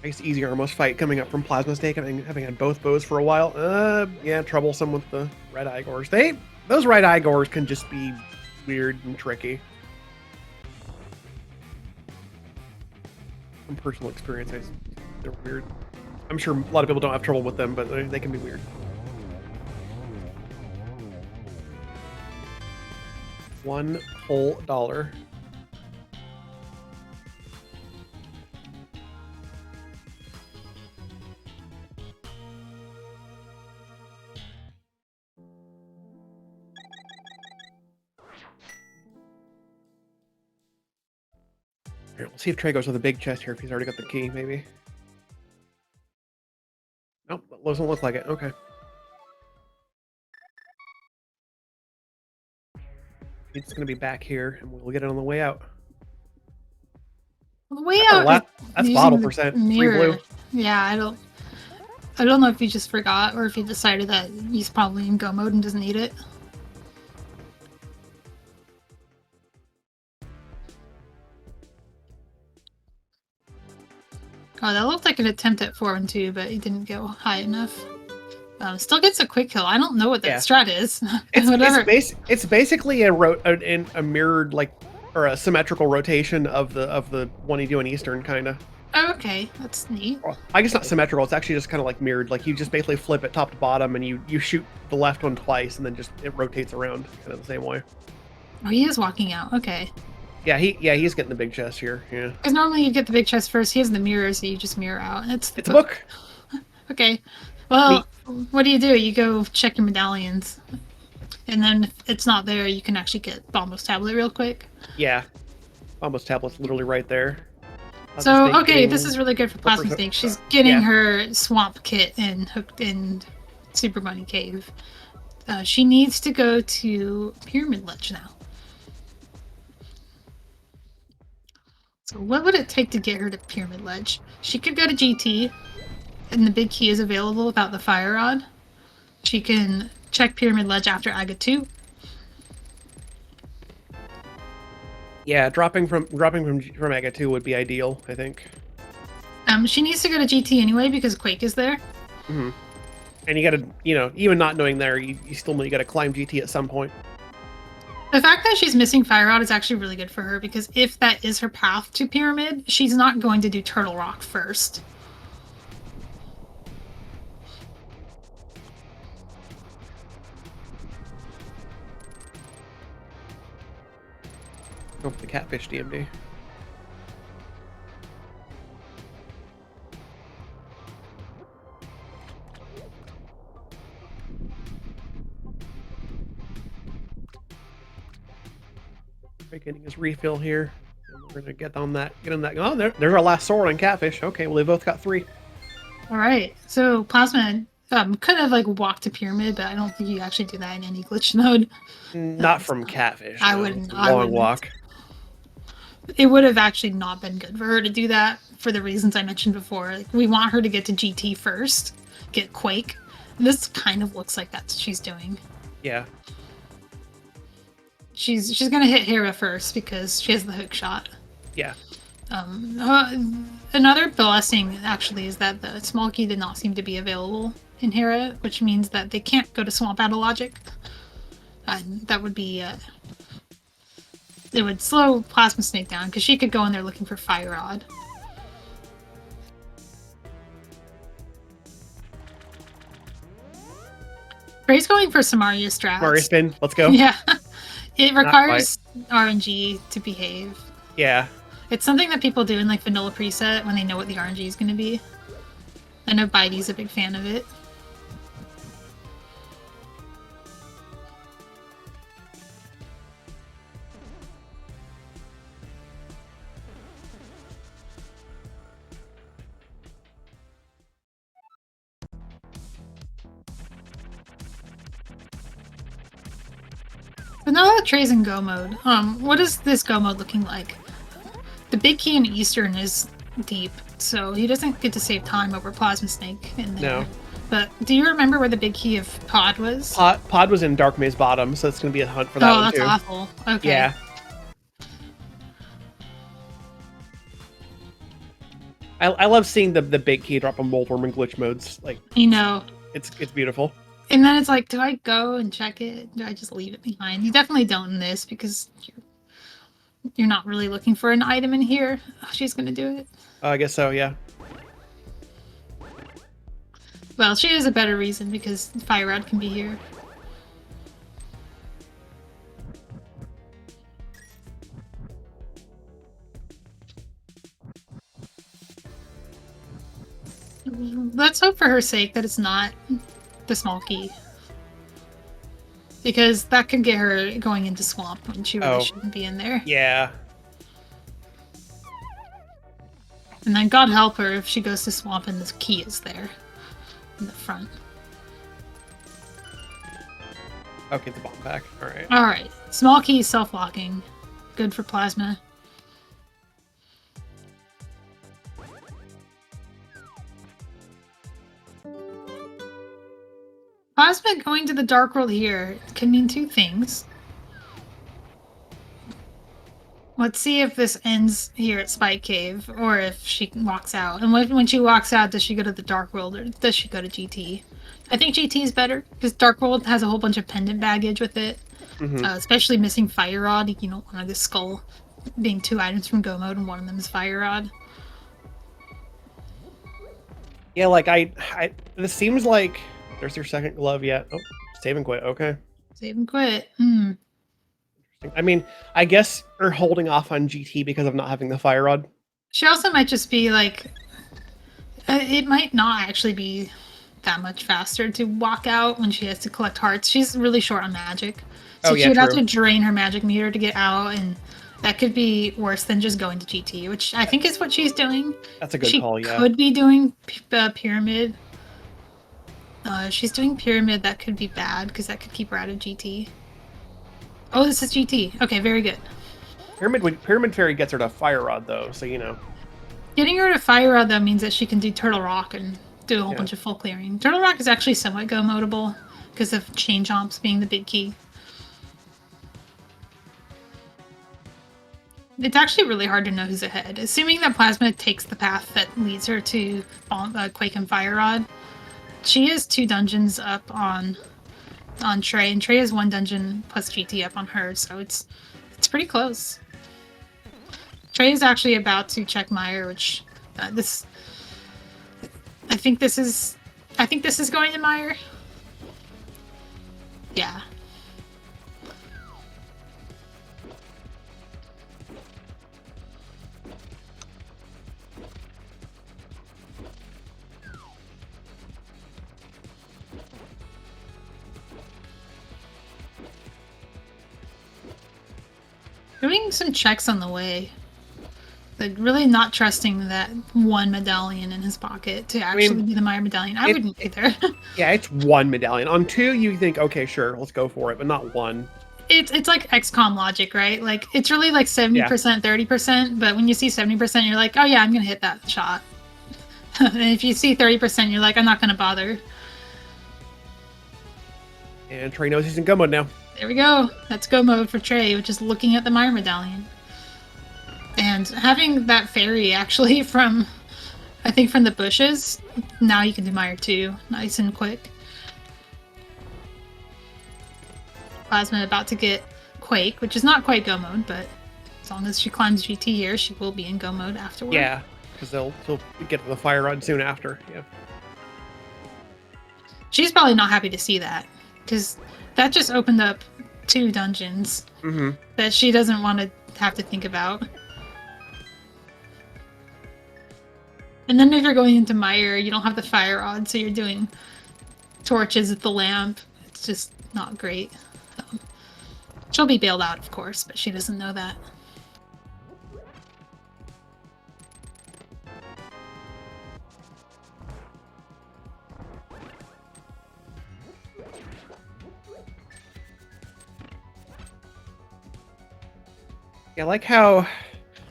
Speaker 1: Nice easy Armos fight coming up from Plasmasnake, having had both bows for a while. Yeah, troublesome with the red Igors. Those red Igors can just be weird and tricky. From personal experience, they're weird. I'm sure a lot of people don't have trouble with them, but they can be weird. $1 whole. Here, let's see if Trey goes with a big chest here, if he's already got the key, maybe. Nope, doesn't look like it. Okay. It's going to be back here, and we'll get it on the way out.
Speaker 2: On the way out,
Speaker 1: that's bottle percent. 3 blue.
Speaker 2: Yeah, I don't know if he just forgot or if he decided that he's probably in go mode and doesn't need it. Oh, that looked like an attempt at 4 and 2, but he didn't go high enough. Still gets a quick kill. I don't know what that strat is. Whatever.
Speaker 1: It's basically a mirrored, like, or a symmetrical rotation of the one you do in Eastern, kind of.
Speaker 2: Oh, okay, that's neat.
Speaker 1: Well, I guess not symmetrical. It's actually just kind of like mirrored. Like you just basically flip it top to bottom, and you shoot the left one twice, and then it rotates around kind of the same way.
Speaker 2: Oh, he is walking out. Okay.
Speaker 1: Yeah, he's getting the big chest here. Yeah.
Speaker 2: Because normally you get the big chest first. He has the mirror, so you just mirror out. It's
Speaker 1: a book.
Speaker 2: Okay. Well, what do? You go check your medallions, and then if it's not there, you can actually get Bombo's tablet real quick.
Speaker 1: Yeah, Bombo's tablet's literally right there.
Speaker 2: So okay, this is really good for Plasmasnake. She's getting her swamp kit and hooked in Super Bunny Cave. She needs to go to Pyramid Ledge now. So what would it take to get her to Pyramid Ledge? She could go to GT, and the big key is available without the fire rod. She can check Pyramid Ledge after Aga 2.
Speaker 1: Yeah, dropping from Aga 2 would be ideal, I think.
Speaker 2: She needs to go to GT anyway because Quake is there.
Speaker 1: Mm-hmm. And you gotta, even not knowing there, you still know you gotta climb GT at some point.
Speaker 2: The fact that she's missing Fire Rod is actually really good for her because if that is her path to Pyramid, she's not going to do Turtle Rock first.
Speaker 1: Go for the catfish DMD. Getting his refill here. And we're gonna get on that. Oh, there's our last sword on catfish. Okay, well they both got 3.
Speaker 2: All right. So Plasma could have like walked to Pyramid, but I don't think you actually do that in any glitch mode.
Speaker 1: Not from catfish.
Speaker 2: I wouldn't.
Speaker 1: Long walk.
Speaker 2: It would have actually not been good for her to do that for the reasons I mentioned before. Like, we want her to get to GT first, get Quake. This kind of looks like that's what she's doing.
Speaker 1: Yeah.
Speaker 2: She's gonna hit Hera first because she has the hook shot.
Speaker 1: Yeah.
Speaker 2: Another blessing actually is that the small key did not seem to be available in Hera, which means that they can't go to Swamp Battle Logic. That would be it would slow Plasmasnake down because she could go in there looking for Fire Rod. Trey's going for some Arya strats.
Speaker 1: Mario spin. Let's go.
Speaker 2: Yeah. It requires RNG to behave.
Speaker 1: Yeah.
Speaker 2: It's something that people do in like vanilla preset when they know what the RNG is going to be. I know Bidey's a big fan of it. But now that Trey's in go mode, what is this go mode looking like? The big key in Eastern is deep, so he doesn't get to save time over plasmasnake in there.
Speaker 1: No.
Speaker 2: But do you remember where the big key of pod was?
Speaker 1: Pod was in Dark Maze bottom, so it's gonna be a hunt for that one
Speaker 2: that's
Speaker 1: too.
Speaker 2: awful. Okay.
Speaker 1: Yeah. I love seeing the big key drop on Moldworm and glitch modes. Like,
Speaker 2: You know.
Speaker 1: it's beautiful.
Speaker 2: And then it's like, do I go and check it? Do I just leave it behind? You definitely don't in this because you're not really looking for an item in here. Oh, she's gonna do it.
Speaker 1: I guess so, yeah.
Speaker 2: Well, she has a better reason because Fire Rod can be here. Let's hope for her sake that it's not the small key. Because that could get her going into swamp when she really shouldn't be in there.
Speaker 1: Yeah.
Speaker 2: And then God help her if she goes to swamp and this key is there in the front.
Speaker 1: Okay, the bomb back. Alright.
Speaker 2: Alright. Small key self-locking. Good for plasma. Plasma going to the Dark World here can mean two things. Let's see if this ends here at Spike Cave, or if she walks out. And when she walks out, does she go to the Dark World, or does she go to GT? I think GT is better, because Dark World has a whole bunch of pendant baggage with it. Especially missing Fire Rod. You don't want the skull being 2 items from Go Mode, and one of them is Fire Rod.
Speaker 1: Yeah, like, this seems like... There's your second glove yet. Oh, save and quit. Okay.
Speaker 2: Save and quit.
Speaker 1: I mean, I guess you're holding off on GT because of not having the Fire Rod.
Speaker 2: She also might just be like... it might not actually be that much faster to walk out when she has to collect hearts. She's really short on magic. So she would have to drain her magic meter to get out, and that could be worse than just going to GT, which I think is what she's doing.
Speaker 1: That's a good call, yeah.
Speaker 2: She could be doing Pyramid. She's doing Pyramid. That could be bad, because that could keep her out of GT. Oh, this is GT. Okay, very good.
Speaker 1: Pyramid Fairy gets her to Fire Rod, though, so you know.
Speaker 2: Getting her to Fire Rod, though, means that she can do Turtle Rock and do a whole bunch of full clearing. Turtle Rock is actually somewhat go-modable, because of chain chomps being the big key. It's actually really hard to know who's ahead. Assuming that Plasma takes the path that leads her to Quake and Fire Rod, she is 2 dungeons up on Trey, and Trey has 1 dungeon plus GT up on her, so it's pretty close. Trey is actually about to check Mire, which I think this is going to Mire. Yeah. Doing some checks on the way. Like, really not trusting that 1 medallion in his pocket to actually be the Mire medallion. I wouldn't either.
Speaker 1: Yeah, it's 1 medallion. On 2, you think, okay, sure, let's go for it, but not 1.
Speaker 2: It's like XCOM logic, right? Like, it's really like 70%, 30%, but when you see 70%, you're like, oh yeah, I'm gonna hit that shot. And if you see 30%, you're like, I'm not gonna bother.
Speaker 1: And Trey knows he's in Go Mode now.
Speaker 2: There we go. That's Go Mode for Trey, which is looking at the Mire medallion. And having that fairy actually from the bushes, now you can do Mire too. Nice and quick. Plasma about to get Quake, which is not quite Go Mode, but as long as she climbs GT here, she will be in Go Mode afterward.
Speaker 1: Yeah, because they'll get to the Fire Rod soon after. Yeah.
Speaker 2: She's probably not happy to see that, because that just opened up 2 dungeons that she doesn't want to have to think about. And then if you're going into Mire, you don't have the Fire Rod, so you're doing torches at the lamp. It's just not great. She'll be bailed out, of course, but she doesn't know that.
Speaker 1: Yeah, I like how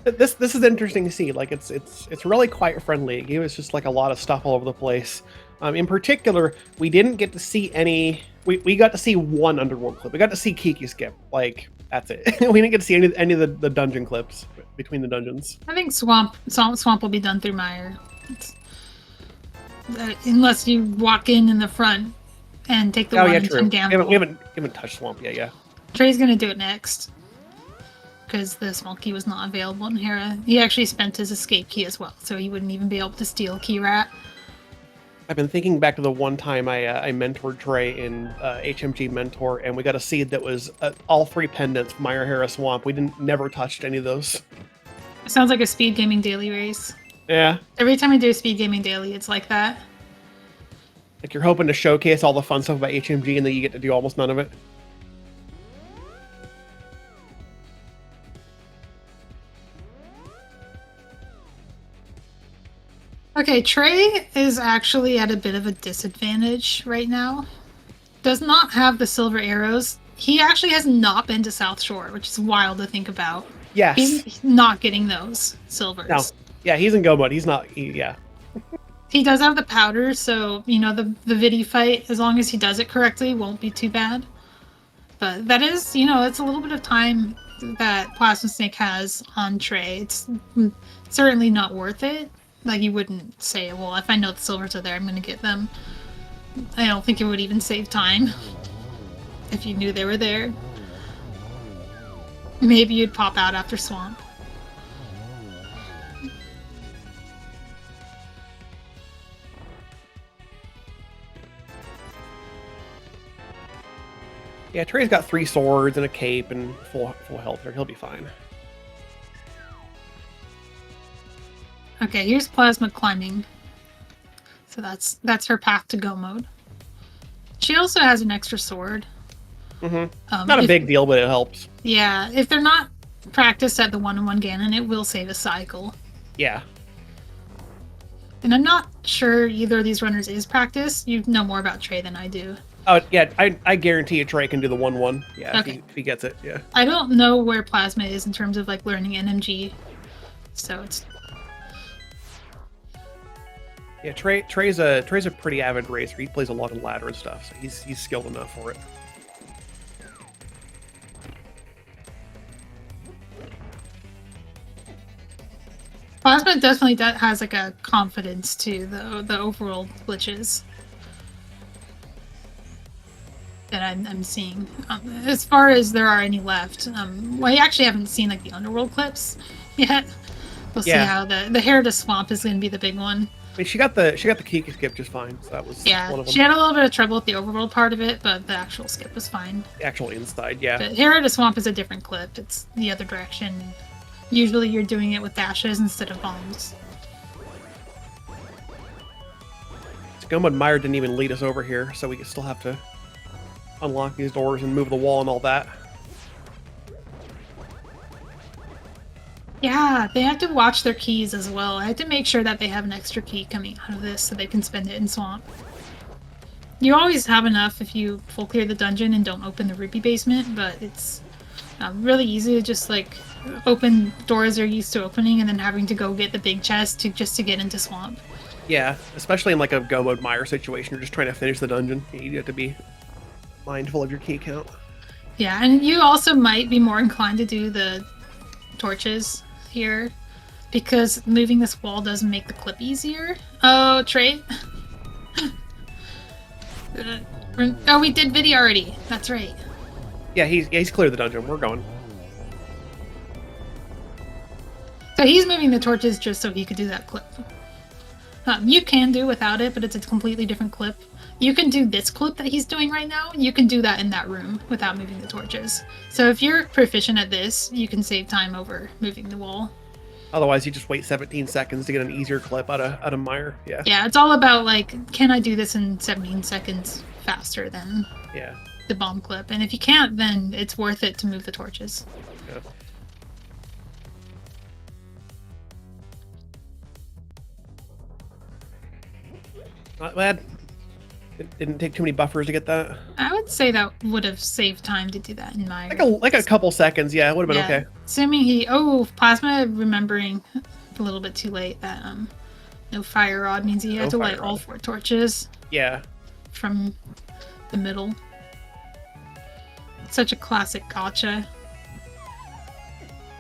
Speaker 1: This is interesting to see. Like it's really quite friendly. It gave us just like a lot of stuff all over the place. In particular, we didn't get to see any. We got to see one underworld clip. We got to see Kiki skip. Like that's it. We didn't get to see any of the dungeon clips between the dungeons.
Speaker 2: I think Swamp will be done through Mire. Unless you walk in the front and take the one and
Speaker 1: true.
Speaker 2: gamble.
Speaker 1: We haven't touched Swamp yet. Yeah.
Speaker 2: Trey's gonna do it next because the small key was not available in Hera. He actually spent his escape key as well, so he wouldn't even be able to steal Key Rat.
Speaker 1: I've been thinking back to the one time I mentored Trey in HMG Mentor, and we got a seed that was all 3 pendants, Mire, Hera, Swamp. We never touched any of those.
Speaker 2: It sounds like a SpeedGaming daily race.
Speaker 1: Yeah.
Speaker 2: Every time I do a SpeedGaming daily, it's like that.
Speaker 1: Like you're hoping to showcase all the fun stuff about HMG, and then you get to do almost none of it.
Speaker 2: Okay, Trey is actually at a bit of a disadvantage right now. Does not have the silver arrows. He actually has not been to South Shore, which is wild to think about.
Speaker 1: Yes.
Speaker 2: He's not getting those silvers.
Speaker 1: No. Yeah, he's in go mode. He's not. Yeah.
Speaker 2: He does have the powder, so, you know, the Vidi fight, as long as he does it correctly, won't be too bad. But that is, you know, it's a little bit of time that plasmasnake has on Trey. It's certainly not worth it. Like, you wouldn't say, well, if I know the silvers are there, I'm going to get them. I don't think it would even save time if you knew they were there. Maybe you'd pop out after Swamp.
Speaker 1: Yeah, Trey's got 3 swords and a cape and full health here. He'll be fine.
Speaker 2: Okay, here's Plasma climbing. So that's her path to go mode. She also has an extra sword.
Speaker 1: Mm-hmm. Not a big deal, but it helps.
Speaker 2: Yeah, if they're not practiced at the 1-on-1 Ganon, it will save a cycle.
Speaker 1: Yeah.
Speaker 2: And I'm not sure either of these runners is practiced. You know more about Trey than I do.
Speaker 1: Oh, yeah, I guarantee you Trey can do the 1-1. Yeah,
Speaker 2: okay.
Speaker 1: if he gets it, yeah.
Speaker 2: I don't know where Plasma is in terms of, like, learning NMG. So it's...
Speaker 1: Yeah, Trey's a pretty avid racer. He plays a lot of ladder and stuff, so he's skilled enough for it.
Speaker 2: Plasma definitely has like a confidence to the overall glitches that I'm seeing. As far as there are any left, well, I actually haven't seen like the underworld clips yet. We'll see how the Hera to Swamp is going to be the big one.
Speaker 1: I mean, she got the Kiki skip just fine, so that was one of them.
Speaker 2: She had a little bit of trouble with the overworld part of it, but the actual skip was fine.
Speaker 1: The actual inside, yeah.
Speaker 2: But Hera to Swamp is a different clip. It's the other direction. Usually you're doing it with dashes instead of bombs.
Speaker 1: Go-Mode Meyer didn't even lead us over here, so we still have to unlock these doors and move the wall and all that.
Speaker 2: Yeah, they have to watch their keys as well. I have to make sure that they have an extra key coming out of this so they can spend it in Swamp. You always have enough if you full clear the dungeon and don't open the Ruby basement, but it's really easy to just like open doors they're used to opening and then having to go get the big chest just to get into Swamp.
Speaker 1: Yeah, especially in like a Go Mode Meyer situation, you're just trying to finish the dungeon. You have to be mindful of your key count.
Speaker 2: Yeah, and you also might be more inclined to do the torches here because moving this wall does make the clip easier. Oh, Trey. Oh, we did video already. That's right.
Speaker 1: Yeah, he's cleared the dungeon. We're going.
Speaker 2: So he's moving the torches just so he could do that clip. You can do without it, but it's a completely different clip. You can do this clip that he's doing right now. You can do that in that room without moving the torches. So if you're proficient at this, you can save time over moving the wall.
Speaker 1: Otherwise, you just wait 17 seconds to get an easier clip out of Meyer. Yeah.
Speaker 2: Yeah, it's all about like, can I do this in 17 seconds faster than the bomb clip? And if you can't, then it's worth it to move the torches.
Speaker 1: Yeah. Not bad. It didn't take too many buffers to get that.
Speaker 2: I would say that would have saved time to do that in my
Speaker 1: Like a couple seconds, yeah, it would have been okay.
Speaker 2: Assuming he Plasma remembering a little bit too late that no fire rod means he had to light all 4 torches.
Speaker 1: Yeah.
Speaker 2: From the middle. Such a classic gotcha.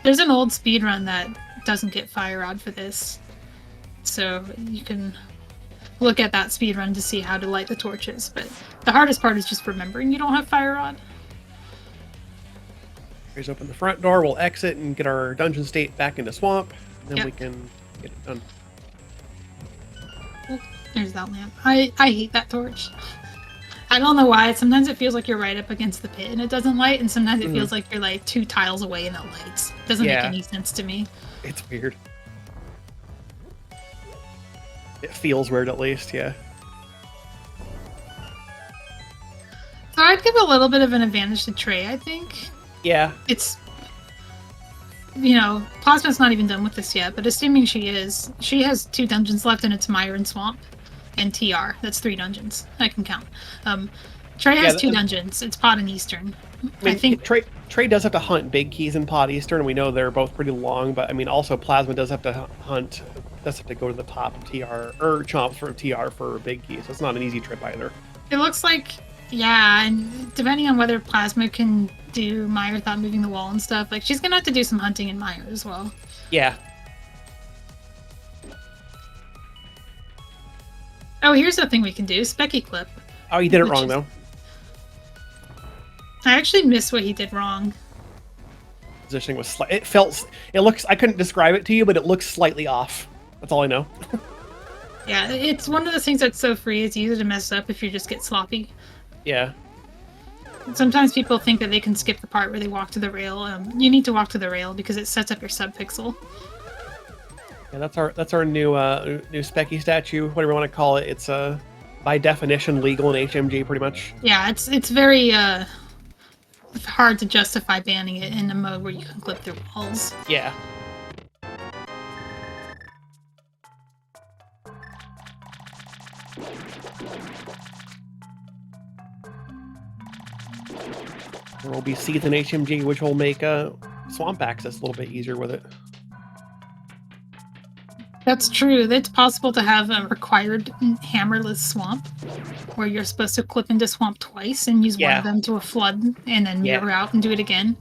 Speaker 2: There's an old speedrun that doesn't get fire rod for this. So you can look at that speedrun to see how to light the torches, but the hardest part is just remembering you don't have fire rod.
Speaker 1: Here's open the front door, we'll exit and get our dungeon state back into swamp, and then we can get it done.
Speaker 2: Oh, there's that lamp. I hate that torch. I don't know why. Sometimes it feels like you're right up against the pit and it doesn't light, and sometimes it feels like you're like 2 tiles away and it lights. It doesn't make any sense to me.
Speaker 1: It's weird. It feels weird, at least, yeah.
Speaker 2: So I'd give a little bit of an advantage to Trey, I think.
Speaker 1: Yeah.
Speaker 2: It's... You know, Plasma's not even done with this yet, but assuming she is, she has 2 dungeons left, and it's Mire and Swamp and TR. That's 3 dungeons. I can count. Trey has 2 dungeons. It's Pod and Eastern. I think
Speaker 1: Trey does have to hunt big keys in Pod Eastern, and we know they're both pretty long, but I mean, also Plasma does have to hunt, does have to go to the top of TR, or Chomps for TR for big keys, so it's not an easy trip either.
Speaker 2: It looks like, yeah, and depending on whether Plasma can do Mire without moving the wall and stuff, like, she's gonna have to do some hunting in Mire as well.
Speaker 1: Yeah.
Speaker 2: Oh, here's the thing we can do, Specky Clip.
Speaker 1: Oh, you did it wrong, though.
Speaker 2: I actually missed what he did wrong.
Speaker 1: Positioning was it looks, I couldn't describe it to you, but it looks slightly off. That's all I know.
Speaker 2: Yeah, it's one of the things that's so free, it's easy to mess up if you just get sloppy.
Speaker 1: Yeah.
Speaker 2: Sometimes people think that they can skip the part where they walk to the rail. You need to walk to the rail because it sets up your subpixel.
Speaker 1: Yeah, that's our new new Specky statue, whatever you want to call it. It's by definition legal in HMG, pretty much.
Speaker 2: Yeah, it's very hard to justify banning it in a mode where you can clip through walls.
Speaker 1: Yeah. There will be seeds in HMG, which will make swamp access a little bit easier with it.
Speaker 2: That's true. It's possible to have a required hammerless swamp, where you're supposed to clip into swamp twice and use one of them to a flood, and then mirror out and do it again.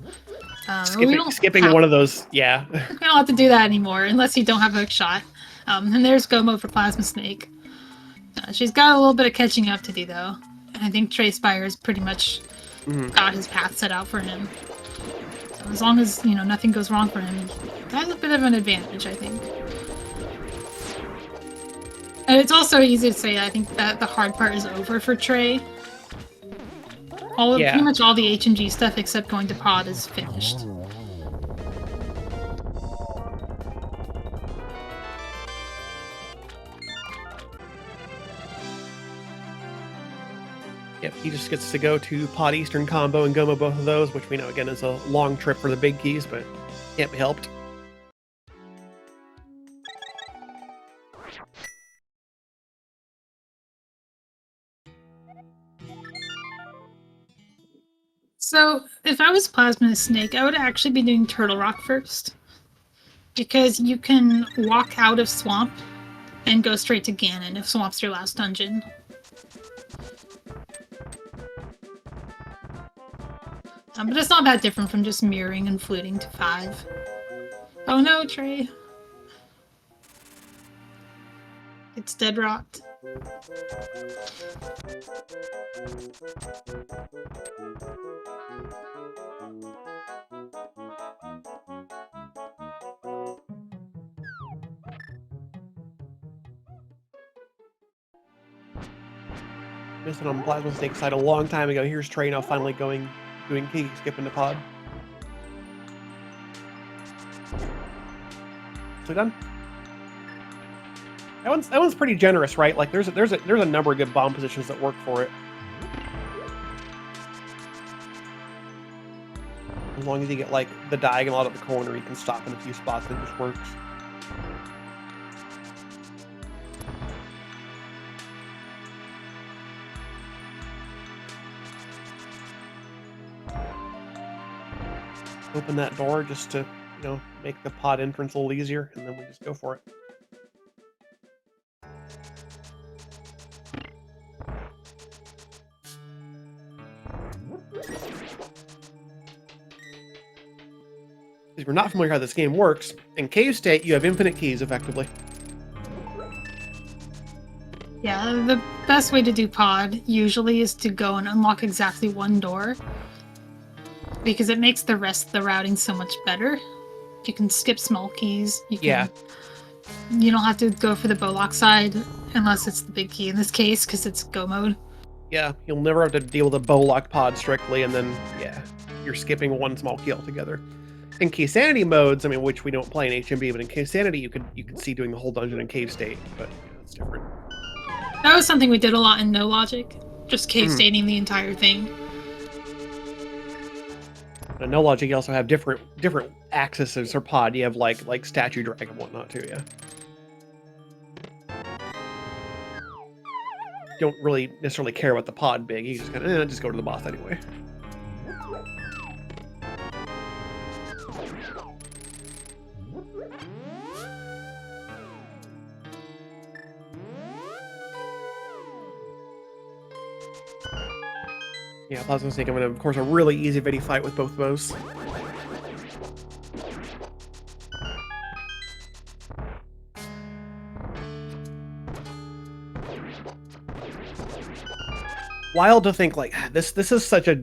Speaker 1: Skipping one of those, yeah.
Speaker 2: We don't have to do that anymore, unless you don't have hook shot. And there's go mode for Plasmasnake. She's got a little bit of catching up to do, though. And I think Trey Spyre has pretty much got his path set out for him. So as long as, nothing goes wrong for him, that's a bit of an advantage, I think. And it's also easy to say, I think, that the hard part is over for Trey. Pretty much all the HMG stuff except going to Pod is finished.
Speaker 1: Yep, he just gets to go to Pod Eastern combo and Gomo both of those, which we know, again, is a long trip for the big keys, but can't be helped.
Speaker 2: So, if I was Plasmasnake, I would actually be doing Turtle Rock first. Because you can walk out of Swamp and go straight to Ganon if Swamp's your last dungeon. But it's not that different from just mirroring and fluting to 5. Oh no, Trey. It's dead rocked.
Speaker 1: Missed it on Plasmasnake's side a long time ago. Here's Trey now finally doing key, skipping to Pod. So done. That one's pretty generous, right? Like there's a number of good bomb positions that work for it. As long as you get like the diagonal out of the corner, you can stop in a few spots and it just works. open that door just to, make the pod entrance a little easier, and then we just go for it. If you're not familiar how this game works, in cave state, you have infinite keys, effectively.
Speaker 2: Yeah, the best way to do pod usually is to go and unlock exactly one door, because it makes the rest of the routing so much better. You can skip small keys. You don't have to go for the bowlock side unless it's the big key in this case, because it's go mode.
Speaker 1: Yeah, you'll never have to deal with a bowlock pod strictly, and then, yeah, you're skipping one small key altogether. In cave sanity modes, I mean, which we don't play in HMB, but in cave sanity, you could see doing the whole dungeon in cave state, but it's different.
Speaker 2: That was something we did a lot in No Logic, just cave stating the entire thing.
Speaker 1: In No Logic, you also have different axes or pod. You have like statue drag and whatnot too. Yeah. You don't really necessarily care about the pod big. You just kind of just go to the boss anyway. Yeah, plasmasnake. I'm gonna, of course, a really easy video fight with both bows. Wild to think like this is such a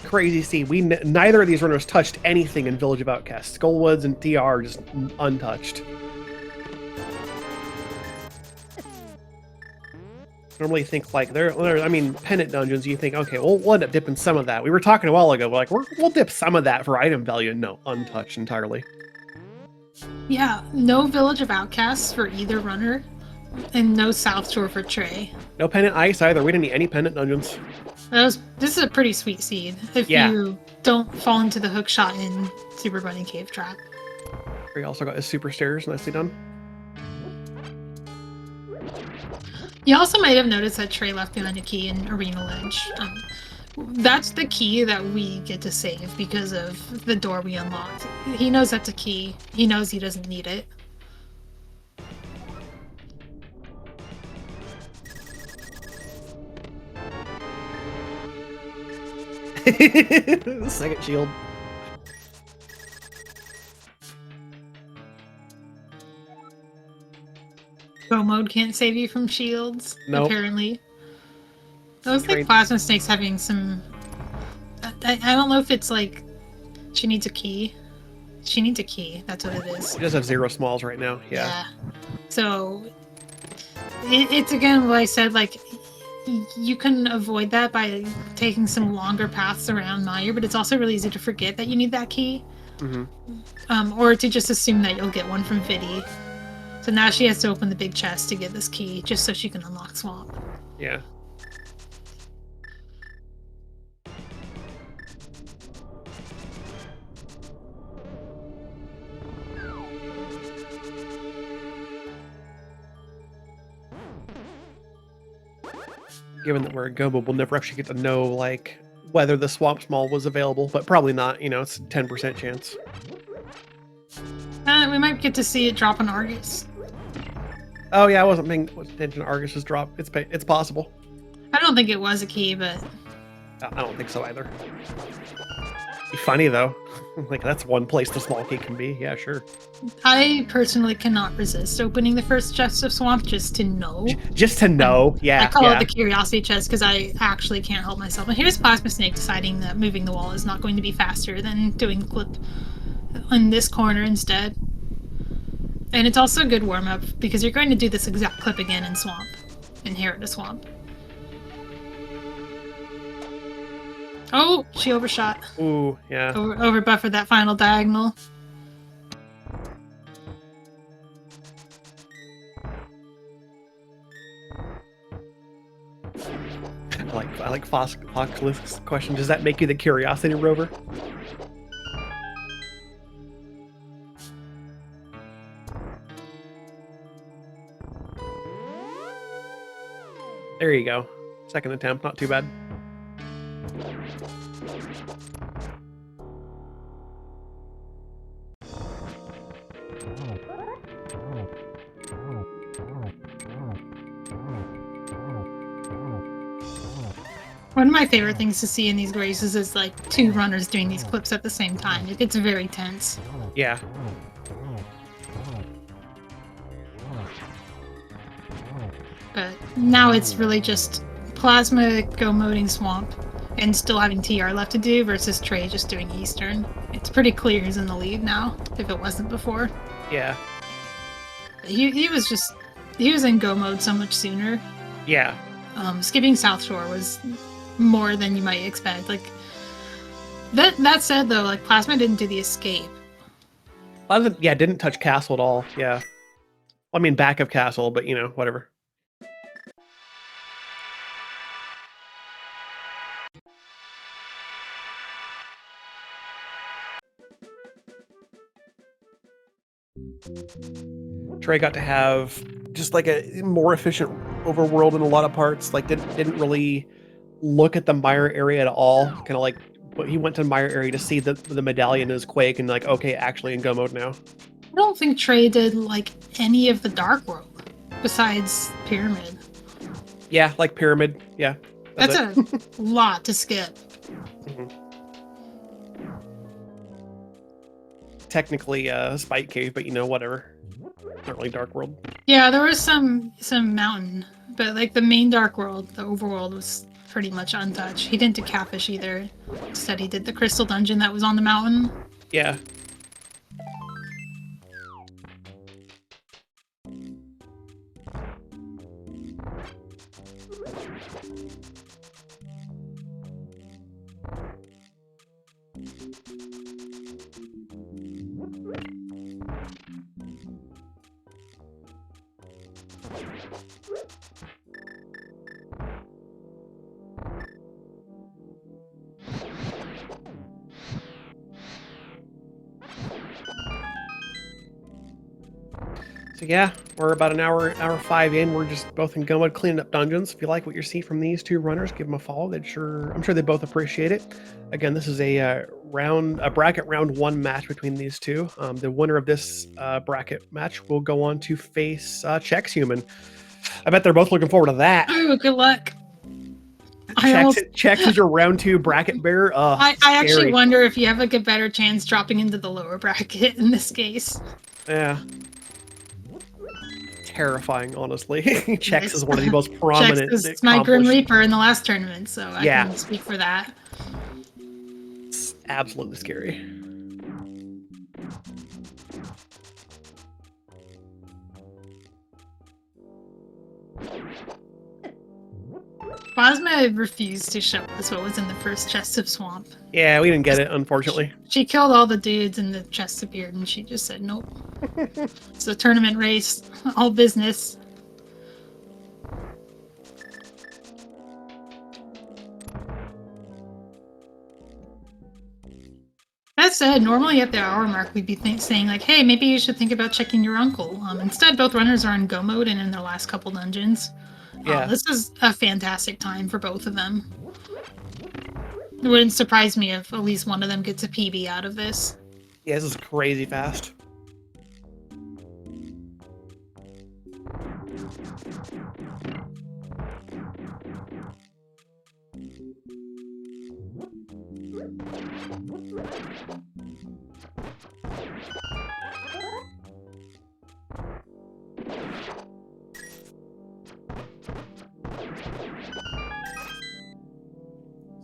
Speaker 1: crazy scene. Neither of these runners touched anything in Village of Outcasts. Skullwoods and TR are just untouched. Normally think like I mean, pennant dungeons, you think, okay, we'll end up dipping some of that. We were talking a while ago, like we'll dip some of that for item value. No, untouched entirely.
Speaker 2: Yeah, no Village of Outcasts for either runner, and no South Shore for Trey.
Speaker 1: No pennant ice either. We didn't need any pennant dungeons.
Speaker 2: This is a pretty sweet seed if you don't fall into the hook shot in Super Bunny Cave Trap.
Speaker 1: We also got his super stairs, nicely done.
Speaker 2: You also might have noticed that Trey left behind a key in Arena Ledge. That's the key that we get to save because of the door we unlocked. He knows that's a key. He knows he doesn't need it.
Speaker 1: Second shield.
Speaker 2: Go mode can't save you from shields, apparently. Those like plasmasnakes having some... I don't know if it's like... She needs a key. She needs a key, that's what it is.
Speaker 1: She does have 0 smalls right now, yeah.
Speaker 2: So... It's again what I said, like... You can avoid that by taking some longer paths around Meyer, but it's also really easy to forget that you need that key. Or to just assume that you'll get one from Viddy. So now she has to open the big chest to get this key, just so she can unlock Swamp.
Speaker 1: Yeah. Given that we're a Gobo, we'll never actually get to know, like, whether the Swamp Small was available, but probably not. It's a 10% chance.
Speaker 2: We might get to see it drop on Argus.
Speaker 1: Oh yeah, I wasn't paying attention to Argus's drop. It's possible.
Speaker 2: I don't think it was a key, but...
Speaker 1: I don't think so either. Be funny though. Like, that's one place the small key can be. Yeah, sure.
Speaker 2: I personally cannot resist opening the first chest of Swamp just to know.
Speaker 1: Just to know, yeah.
Speaker 2: I call it the curiosity chest because I actually can't help myself. And here's plasmasnake deciding that moving the wall is not going to be faster than doing clip in this corner instead. And it's also a good warm-up because you're going to do this exact clip again in Swamp. Inherit a Swamp. Oh, she overshot.
Speaker 1: Ooh, yeah.
Speaker 2: Over buffered that final diagonal.
Speaker 1: I like Foxlift's question. Does that make you the curiosity rover? There you go. Second attempt, not too bad.
Speaker 2: One of my favorite things to see in these races is like two runners doing these clips at the same time. It gets very tense.
Speaker 1: Yeah.
Speaker 2: But now it's really just Plasma go moding Swamp and still having TR left to do versus Trey just doing Eastern. It's pretty clear who's in the lead now, if it wasn't before.
Speaker 1: Yeah.
Speaker 2: He was in go mode so much sooner.
Speaker 1: Yeah.
Speaker 2: Skipping South Shore was more than you might expect. Like that said though, like Plasma didn't do the escape.
Speaker 1: Yeah, didn't touch Castle at all. Yeah. I mean, back of Castle, but you know, whatever. Trey got to have just like a more efficient overworld in a lot of parts. Like didn't really look at the mire area at all. Kind of like, but he went to the mire area to see the medallion is Quake and like, okay, actually in go mode now.
Speaker 2: I don't think Trey did like any of the Dark World besides Pyramid.
Speaker 1: Yeah, like Pyramid. Yeah,
Speaker 2: that's a lot to skip.
Speaker 1: Mm-hmm. Technically Spike Cave, but you know, whatever. Not really Dark World.
Speaker 2: Yeah, there was some mountain, but like the main Dark World, the overworld was pretty much untouched. He didn't do Catfish either. Instead he did the Crystal Dungeon that was on the mountain.
Speaker 1: Yeah. So yeah, we're about an hour 5 in. We're just both in go mode cleaning up dungeons. If you like what you see from these two runners, give them a follow. I'm sure they both appreciate it. Again, this is a bracket round 1 match between these two. The winner of this bracket match will go on to face Chex Human. I bet they're both looking forward to that.
Speaker 2: Oh, good luck.
Speaker 1: Chex is your round 2 bracket bearer.
Speaker 2: I actually wonder if you have like a better chance dropping into the lower bracket in this case.
Speaker 1: Yeah. Terrifying, honestly. Chex is one of the most prominent.
Speaker 2: Chex is my Grim Reaper in the last tournament, so I can speak for that.
Speaker 1: It's absolutely scary.
Speaker 2: Plasma refused to show us what was in the first chest of Swamp.
Speaker 1: Yeah, we didn't get it, unfortunately.
Speaker 2: She killed all the dudes and the chest appeared and she just said nope. It's a tournament race, all business. That said, normally at the hour mark we'd be saying like, hey, maybe you should think about checking your uncle. Instead, both runners are in go mode and in their last couple dungeons. Yeah. This is a fantastic time for both of them. It wouldn't surprise me if at least one of them gets a PB out of this.
Speaker 1: Yeah, this is crazy fast.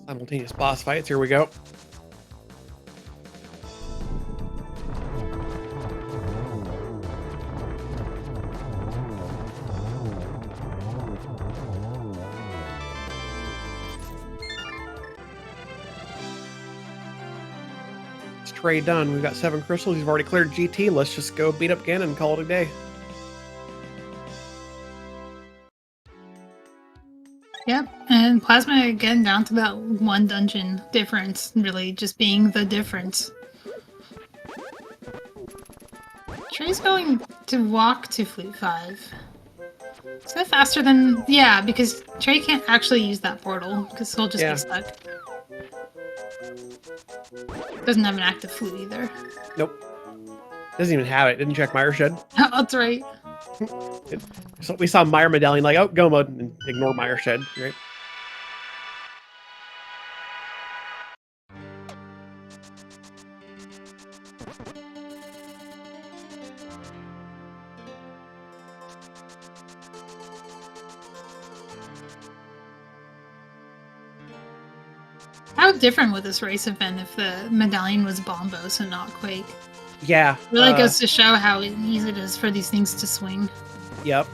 Speaker 1: Simultaneous boss fights, here we go. It's Trey done. We've got 7 crystals. He's already cleared GT. Let's just go beat up Ganon and call it a day.
Speaker 2: Yep, and Plasma again down to that 1 dungeon difference, really just being the difference. Trey's going to walk to Flute 5. Is that faster than... Yeah, because Trey can't actually use that portal, because he'll just be stuck. Doesn't have an active flute either.
Speaker 1: Nope. Doesn't even have it. Didn't check Mire Shed.
Speaker 2: Oh, that's right.
Speaker 1: So we saw Mire Medallion like, oh, go mode, and ignore Mire Shed, right?
Speaker 2: How different would this race have been if the medallion was Bombos and not Quake?
Speaker 1: Yeah.
Speaker 2: It really goes to show how easy it is for these things to swing.
Speaker 1: Yep.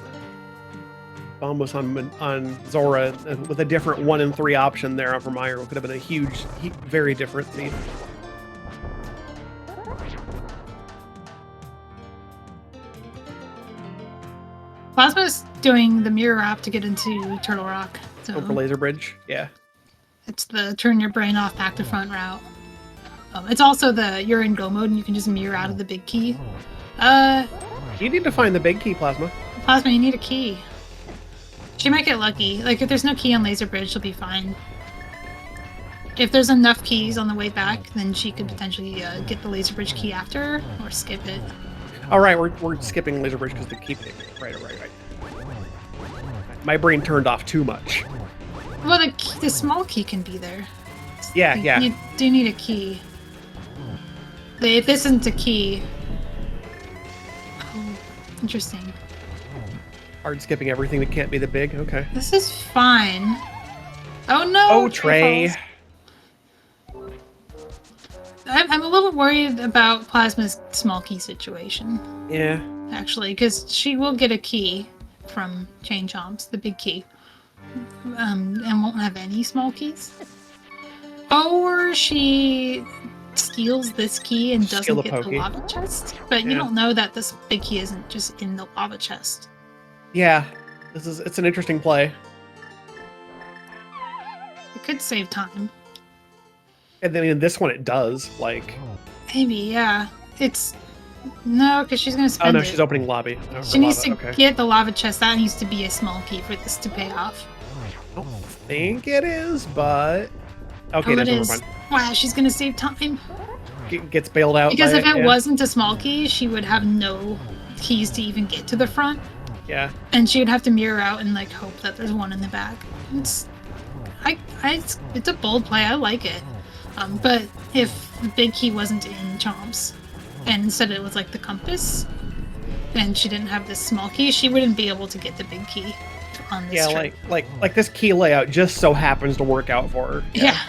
Speaker 1: Bombos on Zora with a different 1 and 3 option there for Meyer could have been a huge, very different scene.
Speaker 2: Plasma's doing the mirror wrap to get into Turtle Rock. So
Speaker 1: for Laser Bridge, yeah.
Speaker 2: It's the turn your brain off back to front route. It's also the you're in go mode and you can just mirror out of the big key.
Speaker 1: You need to find the big key, Plasma.
Speaker 2: Plasma, you need a key. She might get lucky. Like, if there's no key on Laser Bridge, she'll be fine. If there's enough keys on the way back, then she could potentially get the Laser Bridge key after, or skip it.
Speaker 1: All right, we're skipping Laser Bridge because the key. Right. My brain turned off too much.
Speaker 2: Well, the small key can be there.
Speaker 1: Yeah.
Speaker 2: You do need a key. If this isn't a key... Oh, interesting.
Speaker 1: Hard skipping everything that can't be the big. Okay.
Speaker 2: This is fine. Oh no!
Speaker 1: Oh, Trey.
Speaker 2: I'm a little worried about Plasma's small key situation.
Speaker 1: Yeah.
Speaker 2: Actually, because she will get a key from Chain Chomps, the big key, and won't have any small keys. Or she steals this key and doesn't get the lava chest. But you don't know that this big key isn't just in the lava chest.
Speaker 1: Yeah, it's an interesting play.
Speaker 2: It could save time.
Speaker 1: And then in this one, it does. Like
Speaker 2: maybe, yeah. It's no, because she's gonna spend.
Speaker 1: Oh no, she's opening lobby.
Speaker 2: She needs to get the lava chest. That needs to be a small key for this to pay off.
Speaker 1: I don't think it is, but okay,
Speaker 2: it is. Wow, she's gonna save time.
Speaker 1: Gets bailed out.
Speaker 2: Because if it wasn't a small key, she would have no keys to even get to the front.
Speaker 1: Yeah.
Speaker 2: And she would have to mirror out and like hope that there's one in the back. It's a bold play. I like it. But if the big key wasn't in Chomps, and instead it was like the compass, and she didn't have this small key, she wouldn't be able to get the big key on this trip.
Speaker 1: like this key layout just so happens to work out for her.
Speaker 2: Yeah.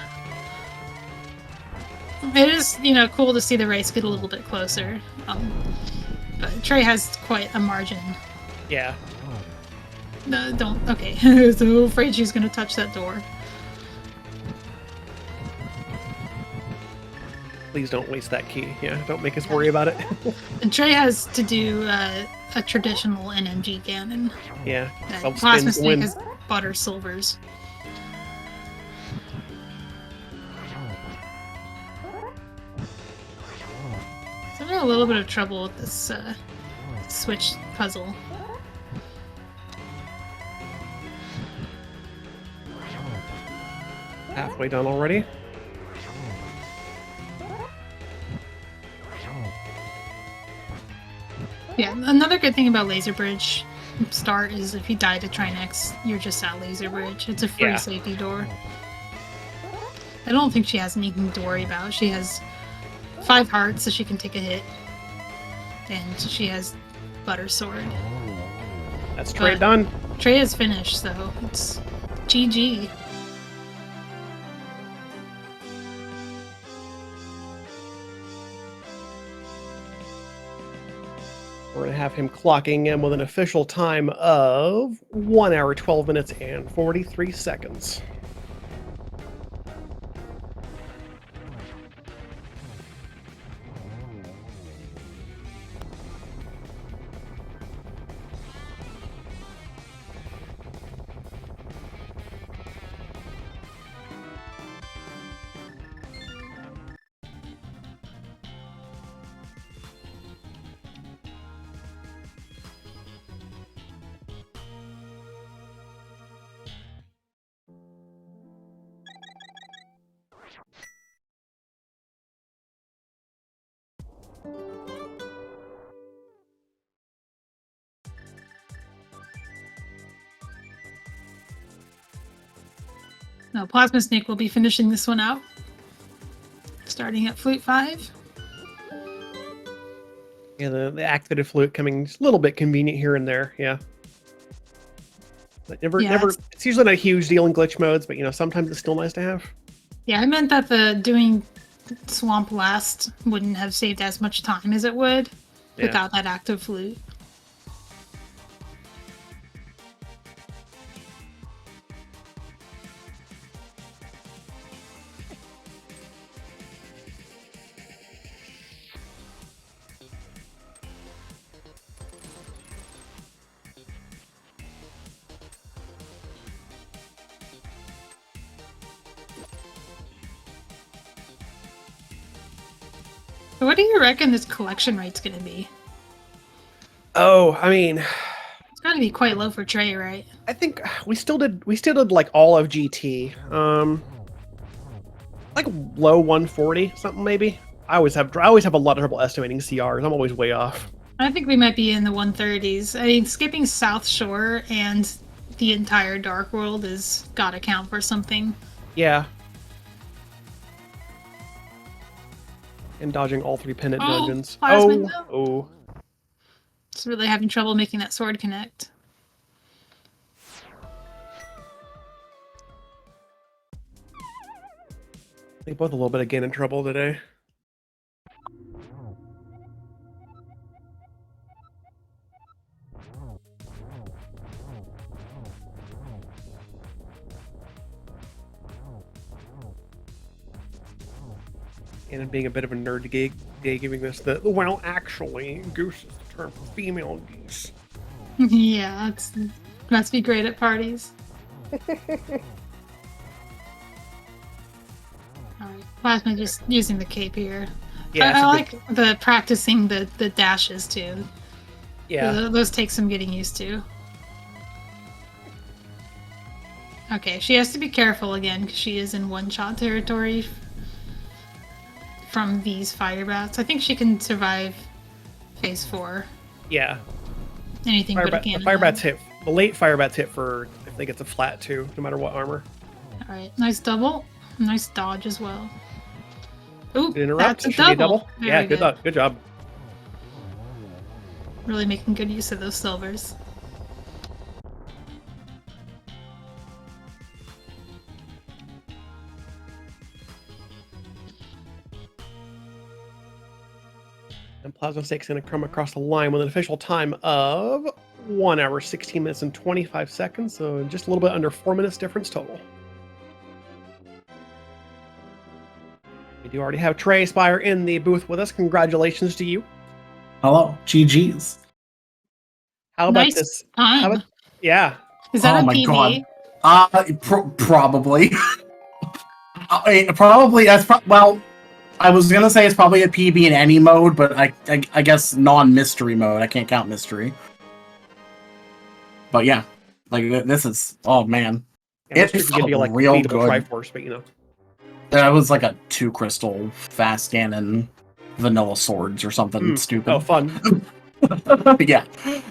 Speaker 2: It is, cool to see the race get a little bit closer. But Trey has quite a margin.
Speaker 1: Yeah.
Speaker 2: No, don't. Okay. So afraid she's gonna touch that door.
Speaker 1: Please don't waste that key. Yeah, don't make us worry about it.
Speaker 2: And Trey has to do a traditional NMG cannon.
Speaker 1: Yeah.
Speaker 2: Plasmasnake has butter silvers. So I'm having a little bit of trouble with this switch puzzle.
Speaker 1: Halfway done already.
Speaker 2: Yeah, another good thing about Laser Bridge start is if you die to Trinex, you're just at Laser Bridge. It's a free safety door. I don't think she has anything to worry about. She has 5 hearts, so she can take a hit. And she has Butter Sword.
Speaker 1: That's Trey done.
Speaker 2: Trey is finished, so it's GG.
Speaker 1: We're going to have him clocking in with an official time of 1 hour, 12 minutes, and 43 seconds.
Speaker 2: Now, Plasmasnake will be finishing this one out. Starting at Flute 5.
Speaker 1: Yeah, the activated flute coming just a little bit convenient here and there. Yeah. But never. It's usually not a huge deal in glitch modes, but sometimes it's still nice to have.
Speaker 2: Yeah, I meant that the doing Swamp Last wouldn't have saved as much time as it would without that active flute. What do you reckon this collection rate's gonna be?
Speaker 1: Oh, I mean,
Speaker 2: it's gotta be quite low for Trey, right?
Speaker 1: I think we still did like all of GT. Like low 140 something maybe. I always have a lot of trouble estimating CRs. I'm always way off.
Speaker 2: I think we might be in the 130s. I mean, skipping South Shore and the entire Dark World is gotta count for something.
Speaker 1: Yeah. And dodging all 3 pendant dungeons. Oh.
Speaker 2: It's really having trouble making that sword connect.
Speaker 1: They both a little bit again in trouble today. And being a bit of a nerd gay giving this well, actually, goose is the term for female geese.
Speaker 2: Yeah, must be great at parties. Alright, Plasma just using the cape here. Yeah, I like the practicing the dashes too.
Speaker 1: Yeah.
Speaker 2: Those take some getting used to. Okay, she has to be careful again because she is in one-shot territory from these fire bats. I think she can survive phase 4.
Speaker 1: Yeah.
Speaker 2: Anything but a cannon.
Speaker 1: The fire bats hit. The late fire bats hit for if they get to flat too, no matter what armor.
Speaker 2: Alright, nice double. Nice dodge as well. Ooh,
Speaker 1: that's a double. Yeah, good job.
Speaker 2: Really making good use of those silvers.
Speaker 1: And plasmasnake's going to come across the line with an official time of 1 hour, 16 minutes, and 25 seconds. So just a little bit under 4 minutes difference total. We do already have Trey Spyre in the booth with us. Congratulations to you.
Speaker 3: Hello, GG's.
Speaker 1: How about this? Yeah.
Speaker 2: Is that a PB?
Speaker 3: God. Probably. Probably. Well, I was gonna say it's probably a PB in any mode, but I guess non-mystery mode. I can't count mystery. But yeah, like this is man,
Speaker 1: it felt like real good. Triforce, but
Speaker 3: that was like a 2 crystal fast cannon vanilla swords or something stupid.
Speaker 1: Oh, fun.
Speaker 3: Yeah,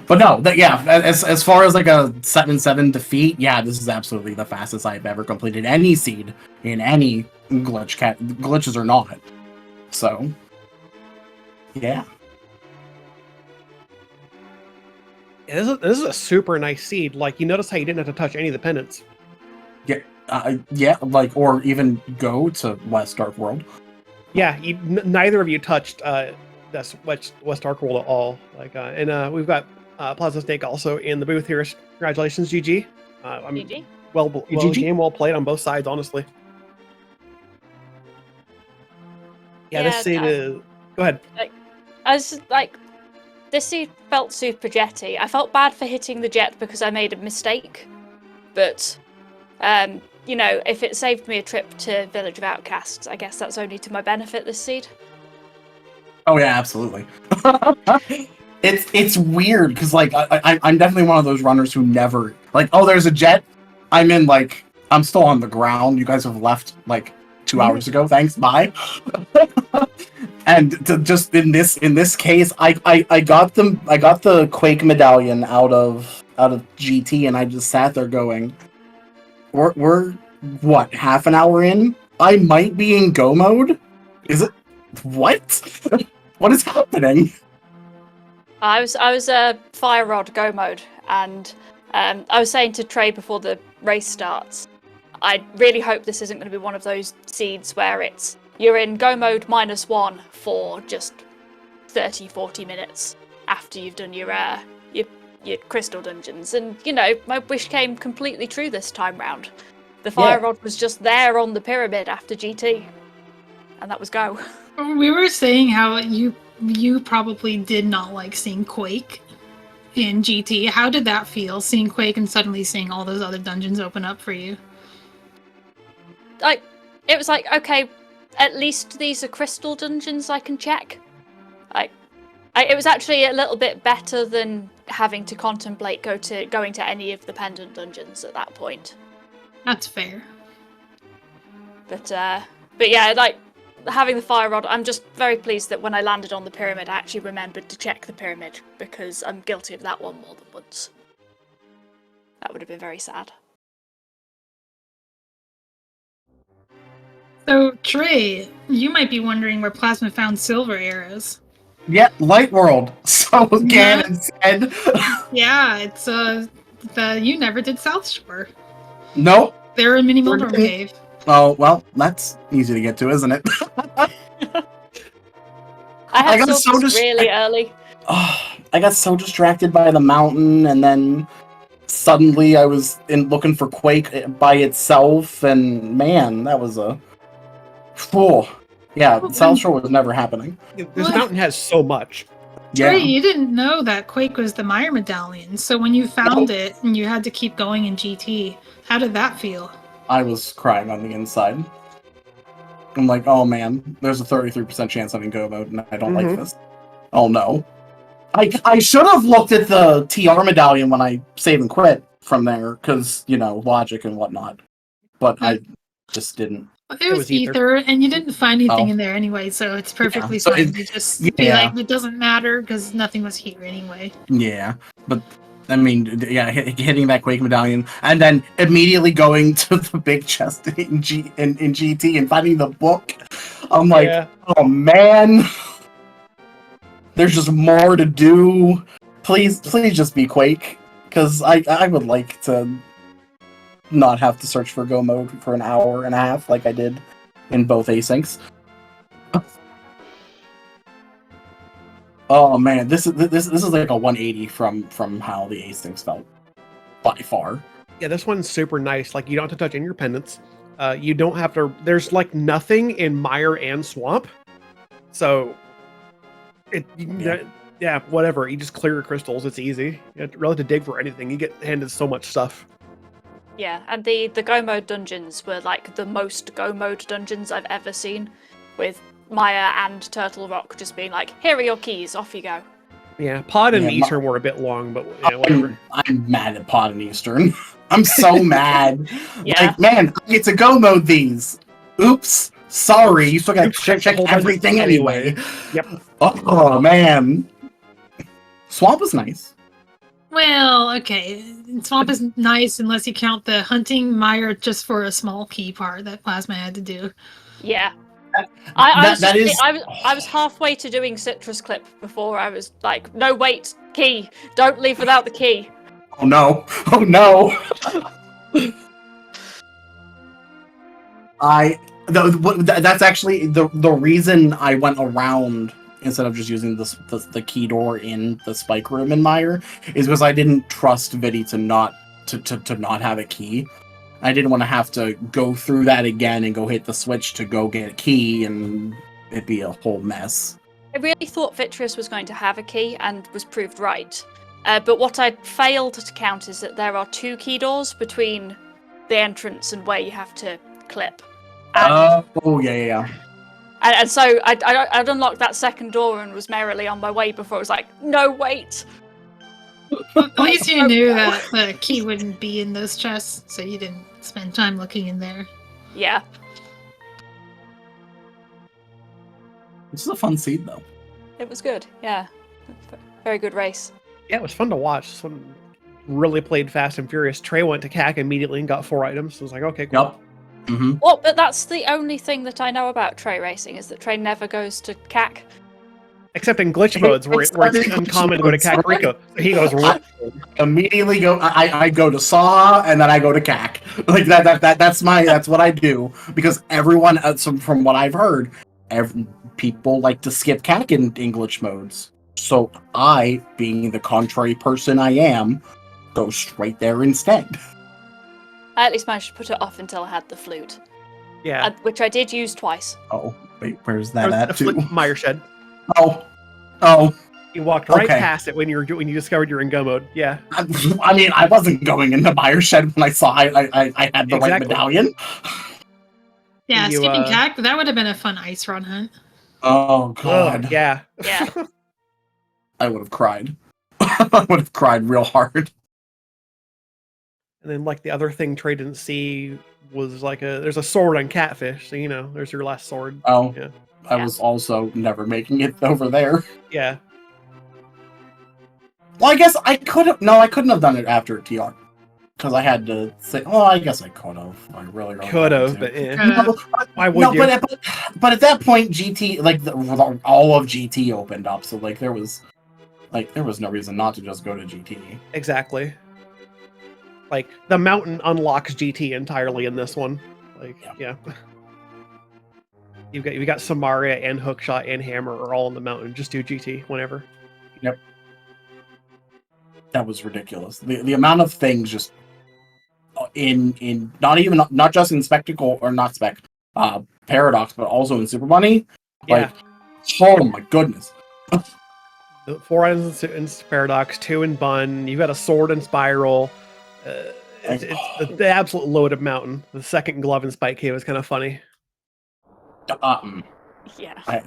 Speaker 3: but no, as far as like a 7-7 defeat, yeah, this is absolutely the fastest I've ever completed any seed in any glitches or not. So, yeah.
Speaker 1: This is a super nice seed. Like, you notice how you didn't have to touch any of the pendants.
Speaker 3: Yeah, like, or even go to West Dark World.
Speaker 1: Yeah, neither of you touched West Dark World at all. Like, and we've got plasmasnake also in the booth here. Congratulations, GG.
Speaker 4: GG.
Speaker 1: Game well played on both sides, honestly. Yeah, this seed is. Go ahead.
Speaker 4: This seed felt super jetty. I felt bad for hitting the jet because I made a mistake, but if it saved me a trip to Village of Outcasts, I guess that's only to my benefit. This seed.
Speaker 3: Oh yeah, absolutely. It's weird because like I'm definitely one of those runners who never there's a jet. I'm still on the ground. You guys have left like 2 hours ago. Thanks. Bye. And just in this case, I got the Quake medallion out of GT, and I just sat there going, we're what, half an hour in? I might be in go mode. Is it what? What is happening?
Speaker 4: I was fire rod go mode, and I was saying to Trey before the race starts, I really hope this isn't going to be one of those seeds where you're in go mode -1 for just 30-40 minutes after you've done your crystal dungeons. And my wish came completely true this time round. The fire rod was just there on the pyramid after GT, and that was go.
Speaker 2: We were saying how you probably did not like seeing Quake in GT. How did that feel, seeing Quake and suddenly seeing all those other dungeons open up for you?
Speaker 4: It was like, okay, at least these are crystal dungeons I can check. It was actually a little bit better than having to contemplate going to any of the pendant dungeons at that point.
Speaker 2: That's fair.
Speaker 4: But yeah, having the fire rod, I'm just very pleased that when I landed on the pyramid, I actually remembered to check the pyramid, because I'm guilty of that one more than once. That would have been very sad.
Speaker 2: So, Trey, you might be wondering where Plasma found silver arrows.
Speaker 3: Yeah, Light World. So Ganon said.
Speaker 2: Yeah, it's you never did South Shore.
Speaker 3: Nope.
Speaker 2: They're in Mini Mildrum Cave.
Speaker 3: Oh, well, that's easy to get to, isn't it?
Speaker 4: I got so really early.
Speaker 3: Oh, I got so distracted by the mountain, and then suddenly I was looking for Quake by itself, and man, that was a... Oh, yeah, South Shore was never happening.
Speaker 1: This mountain has so much.
Speaker 2: Trey, you didn't know that Quake was the Meyer medallion, so when you found it and you had to keep going in GT, how did that feel?
Speaker 3: I was crying on the inside. I'm like, oh man, there's a 33% chance I'm in go mode, and I don't like this. Oh no. I should have looked at the TR medallion when I save and quit from there, because, logic and whatnot. But I just didn't.
Speaker 2: It was ether, and you didn't find anything in there anyway, so it's perfectly fine to just be like, it doesn't matter, because nothing was here anyway.
Speaker 3: Yeah, but, I mean, hitting that Quake medallion, and then immediately going to the big chest in GT and finding the book, I'm like, oh man, there's just more to do. Please just be Quake, because I would like to not have to search for go mode for an hour and a half like I did in both asyncs. Oh man, this is like a 180 from how the asyncs felt by far.
Speaker 1: Yeah, this one's super nice. Like, you don't have to touch any of your pendants. You don't have to. There's like nothing in Mire and Swamp, so whatever. You just clear your crystals. It's easy. You don't really have to dig for anything. You get handed so much stuff.
Speaker 4: Yeah, and the go mode dungeons were like the most go mode dungeons I've ever seen, with Maya and Turtle Rock just being like, here are your keys, off you go.
Speaker 1: Yeah, Pod and Eastern were a bit long, but whatever.
Speaker 3: I'm mad at Pod and Eastern. I'm so mad.
Speaker 4: Yeah.
Speaker 3: Like, man, I get to go mode these. Oops. Sorry, you still gotta check everything anyway.
Speaker 1: Yep.
Speaker 3: Oh man. Swamp is nice.
Speaker 2: Well, okay. Swamp is nice unless you count the hunting Mire just for a small key part that Plasma had to do.
Speaker 4: Yeah. I was halfway to doing Citrus Clip before I was like, no, wait, key. Don't leave without the key.
Speaker 3: Oh no. Oh no. That's actually the reason I went around instead of just using the key door in the spike room in Mire, is because I didn't trust Vidi to not have a key. I didn't want to have to go through that again and go hit the switch to go get a key, and it'd be a whole mess.
Speaker 4: I really thought Vitreous was going to have a key, and was proved right. But what I failed to count is that there are 2 key doors between the entrance and where you have to clip.
Speaker 3: Yeah.
Speaker 4: And so I'd unlocked that second door and was merrily on my way before I was like, no, wait.
Speaker 2: At least you knew that the key wouldn't be in those chests, so you didn't spend time looking in there.
Speaker 4: Yeah.
Speaker 3: This is a fun seed, though.
Speaker 4: It was good, yeah. Very good race.
Speaker 1: Yeah, it was fun to watch. This one really played fast and furious. Trey went to CAC immediately and got 4 items. So I was like, okay, cool.
Speaker 3: Yep. Mm-hmm.
Speaker 4: Well, but that's the only thing that I know about Trey racing, is that Trey never goes to CAC.
Speaker 1: Except in glitch modes where it's uncommon to go to Kakariko. He goes right.
Speaker 3: Immediately go. I go to Saw and then I go to Kak. Like that's what I do because everyone, from what I've heard, people like to skip Kak in glitch modes. So I, being the contrary person I am, go straight there instead.
Speaker 4: I at least managed to put it off until I had the flute.
Speaker 1: Yeah.
Speaker 4: Which I did use twice.
Speaker 3: Oh, wait, where's that at too?
Speaker 1: Meyer Shed.
Speaker 3: Oh.
Speaker 1: You walked right past it when you discovered you're in go mode. Yeah.
Speaker 3: I mean, I wasn't going into Meyer Shed when I saw I had the right medallion.
Speaker 2: Yeah, skipping Kak, that would have been a fun ice run hunt.
Speaker 3: Oh god.
Speaker 1: Yeah.
Speaker 4: Yeah.
Speaker 3: I would have cried. I would have cried real hard.
Speaker 1: And then, like, the other thing Trey didn't see was there's a sword on Catfish, so there's your last sword.
Speaker 3: Oh,
Speaker 1: yeah.
Speaker 3: I was also never making it over there.
Speaker 1: Yeah.
Speaker 3: Well, I guess I could have. No, I couldn't have done it after TR because I had to say. Oh, I guess I could have. I really
Speaker 1: could have, but why would you?
Speaker 3: But at that point, GT all of GT opened up, so there was no reason not to just go to GT.
Speaker 1: Exactly. Like, the mountain unlocks GT entirely in this one. Like, yeah. You've got Samaria and Hookshot and Hammer are all in the mountain. Just do GT whenever.
Speaker 3: Yep. That was ridiculous. The amount of things just in not just in Spectacle or not Spec Paradox, but also in Super Bunny.
Speaker 1: Yeah.
Speaker 3: Oh my goodness.
Speaker 1: 4 items in Paradox, 2 in Bun. You've got a sword in Spiral. It's the absolute loaded mountain. The second glove in Spike Cave is kind of funny.
Speaker 4: Yeah.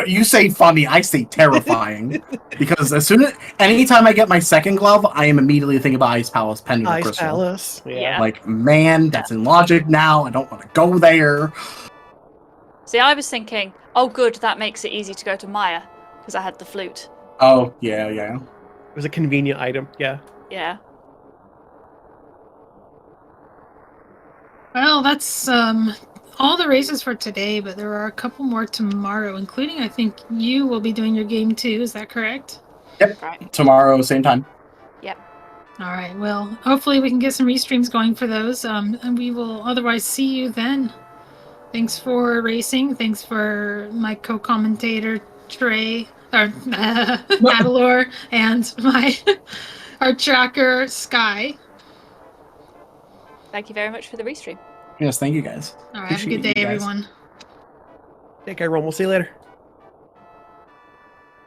Speaker 3: You say funny, I say terrifying. Because anytime I get my second glove, I am immediately thinking about Ice Palace Pendant
Speaker 1: Ice
Speaker 3: Crystal.
Speaker 1: Palace. Yeah.
Speaker 3: Like, man, that's in logic now. I don't want to go there.
Speaker 4: See, I was thinking, oh good, that makes it easy to go to Maya, because I had the flute.
Speaker 3: Oh, yeah.
Speaker 1: It was a convenient item, yeah.
Speaker 4: Yeah.
Speaker 2: Well, that's all the races for today, but there are a couple more tomorrow, including, I think, you will be doing your game too. Is that correct?
Speaker 3: Yep.
Speaker 4: Right.
Speaker 3: Tomorrow, same time.
Speaker 4: Yep.
Speaker 2: All right. Well, hopefully we can get some restreams going for those, and we will otherwise see you then. Thanks for racing. Thanks for my co-commentator, Trey, or Adelor, and our tracker, Sky.
Speaker 4: Thank you very much for the restream.
Speaker 3: Yes, thank you guys.
Speaker 2: All right, have a good day, everyone.
Speaker 1: Take care, everyone. We'll see you later.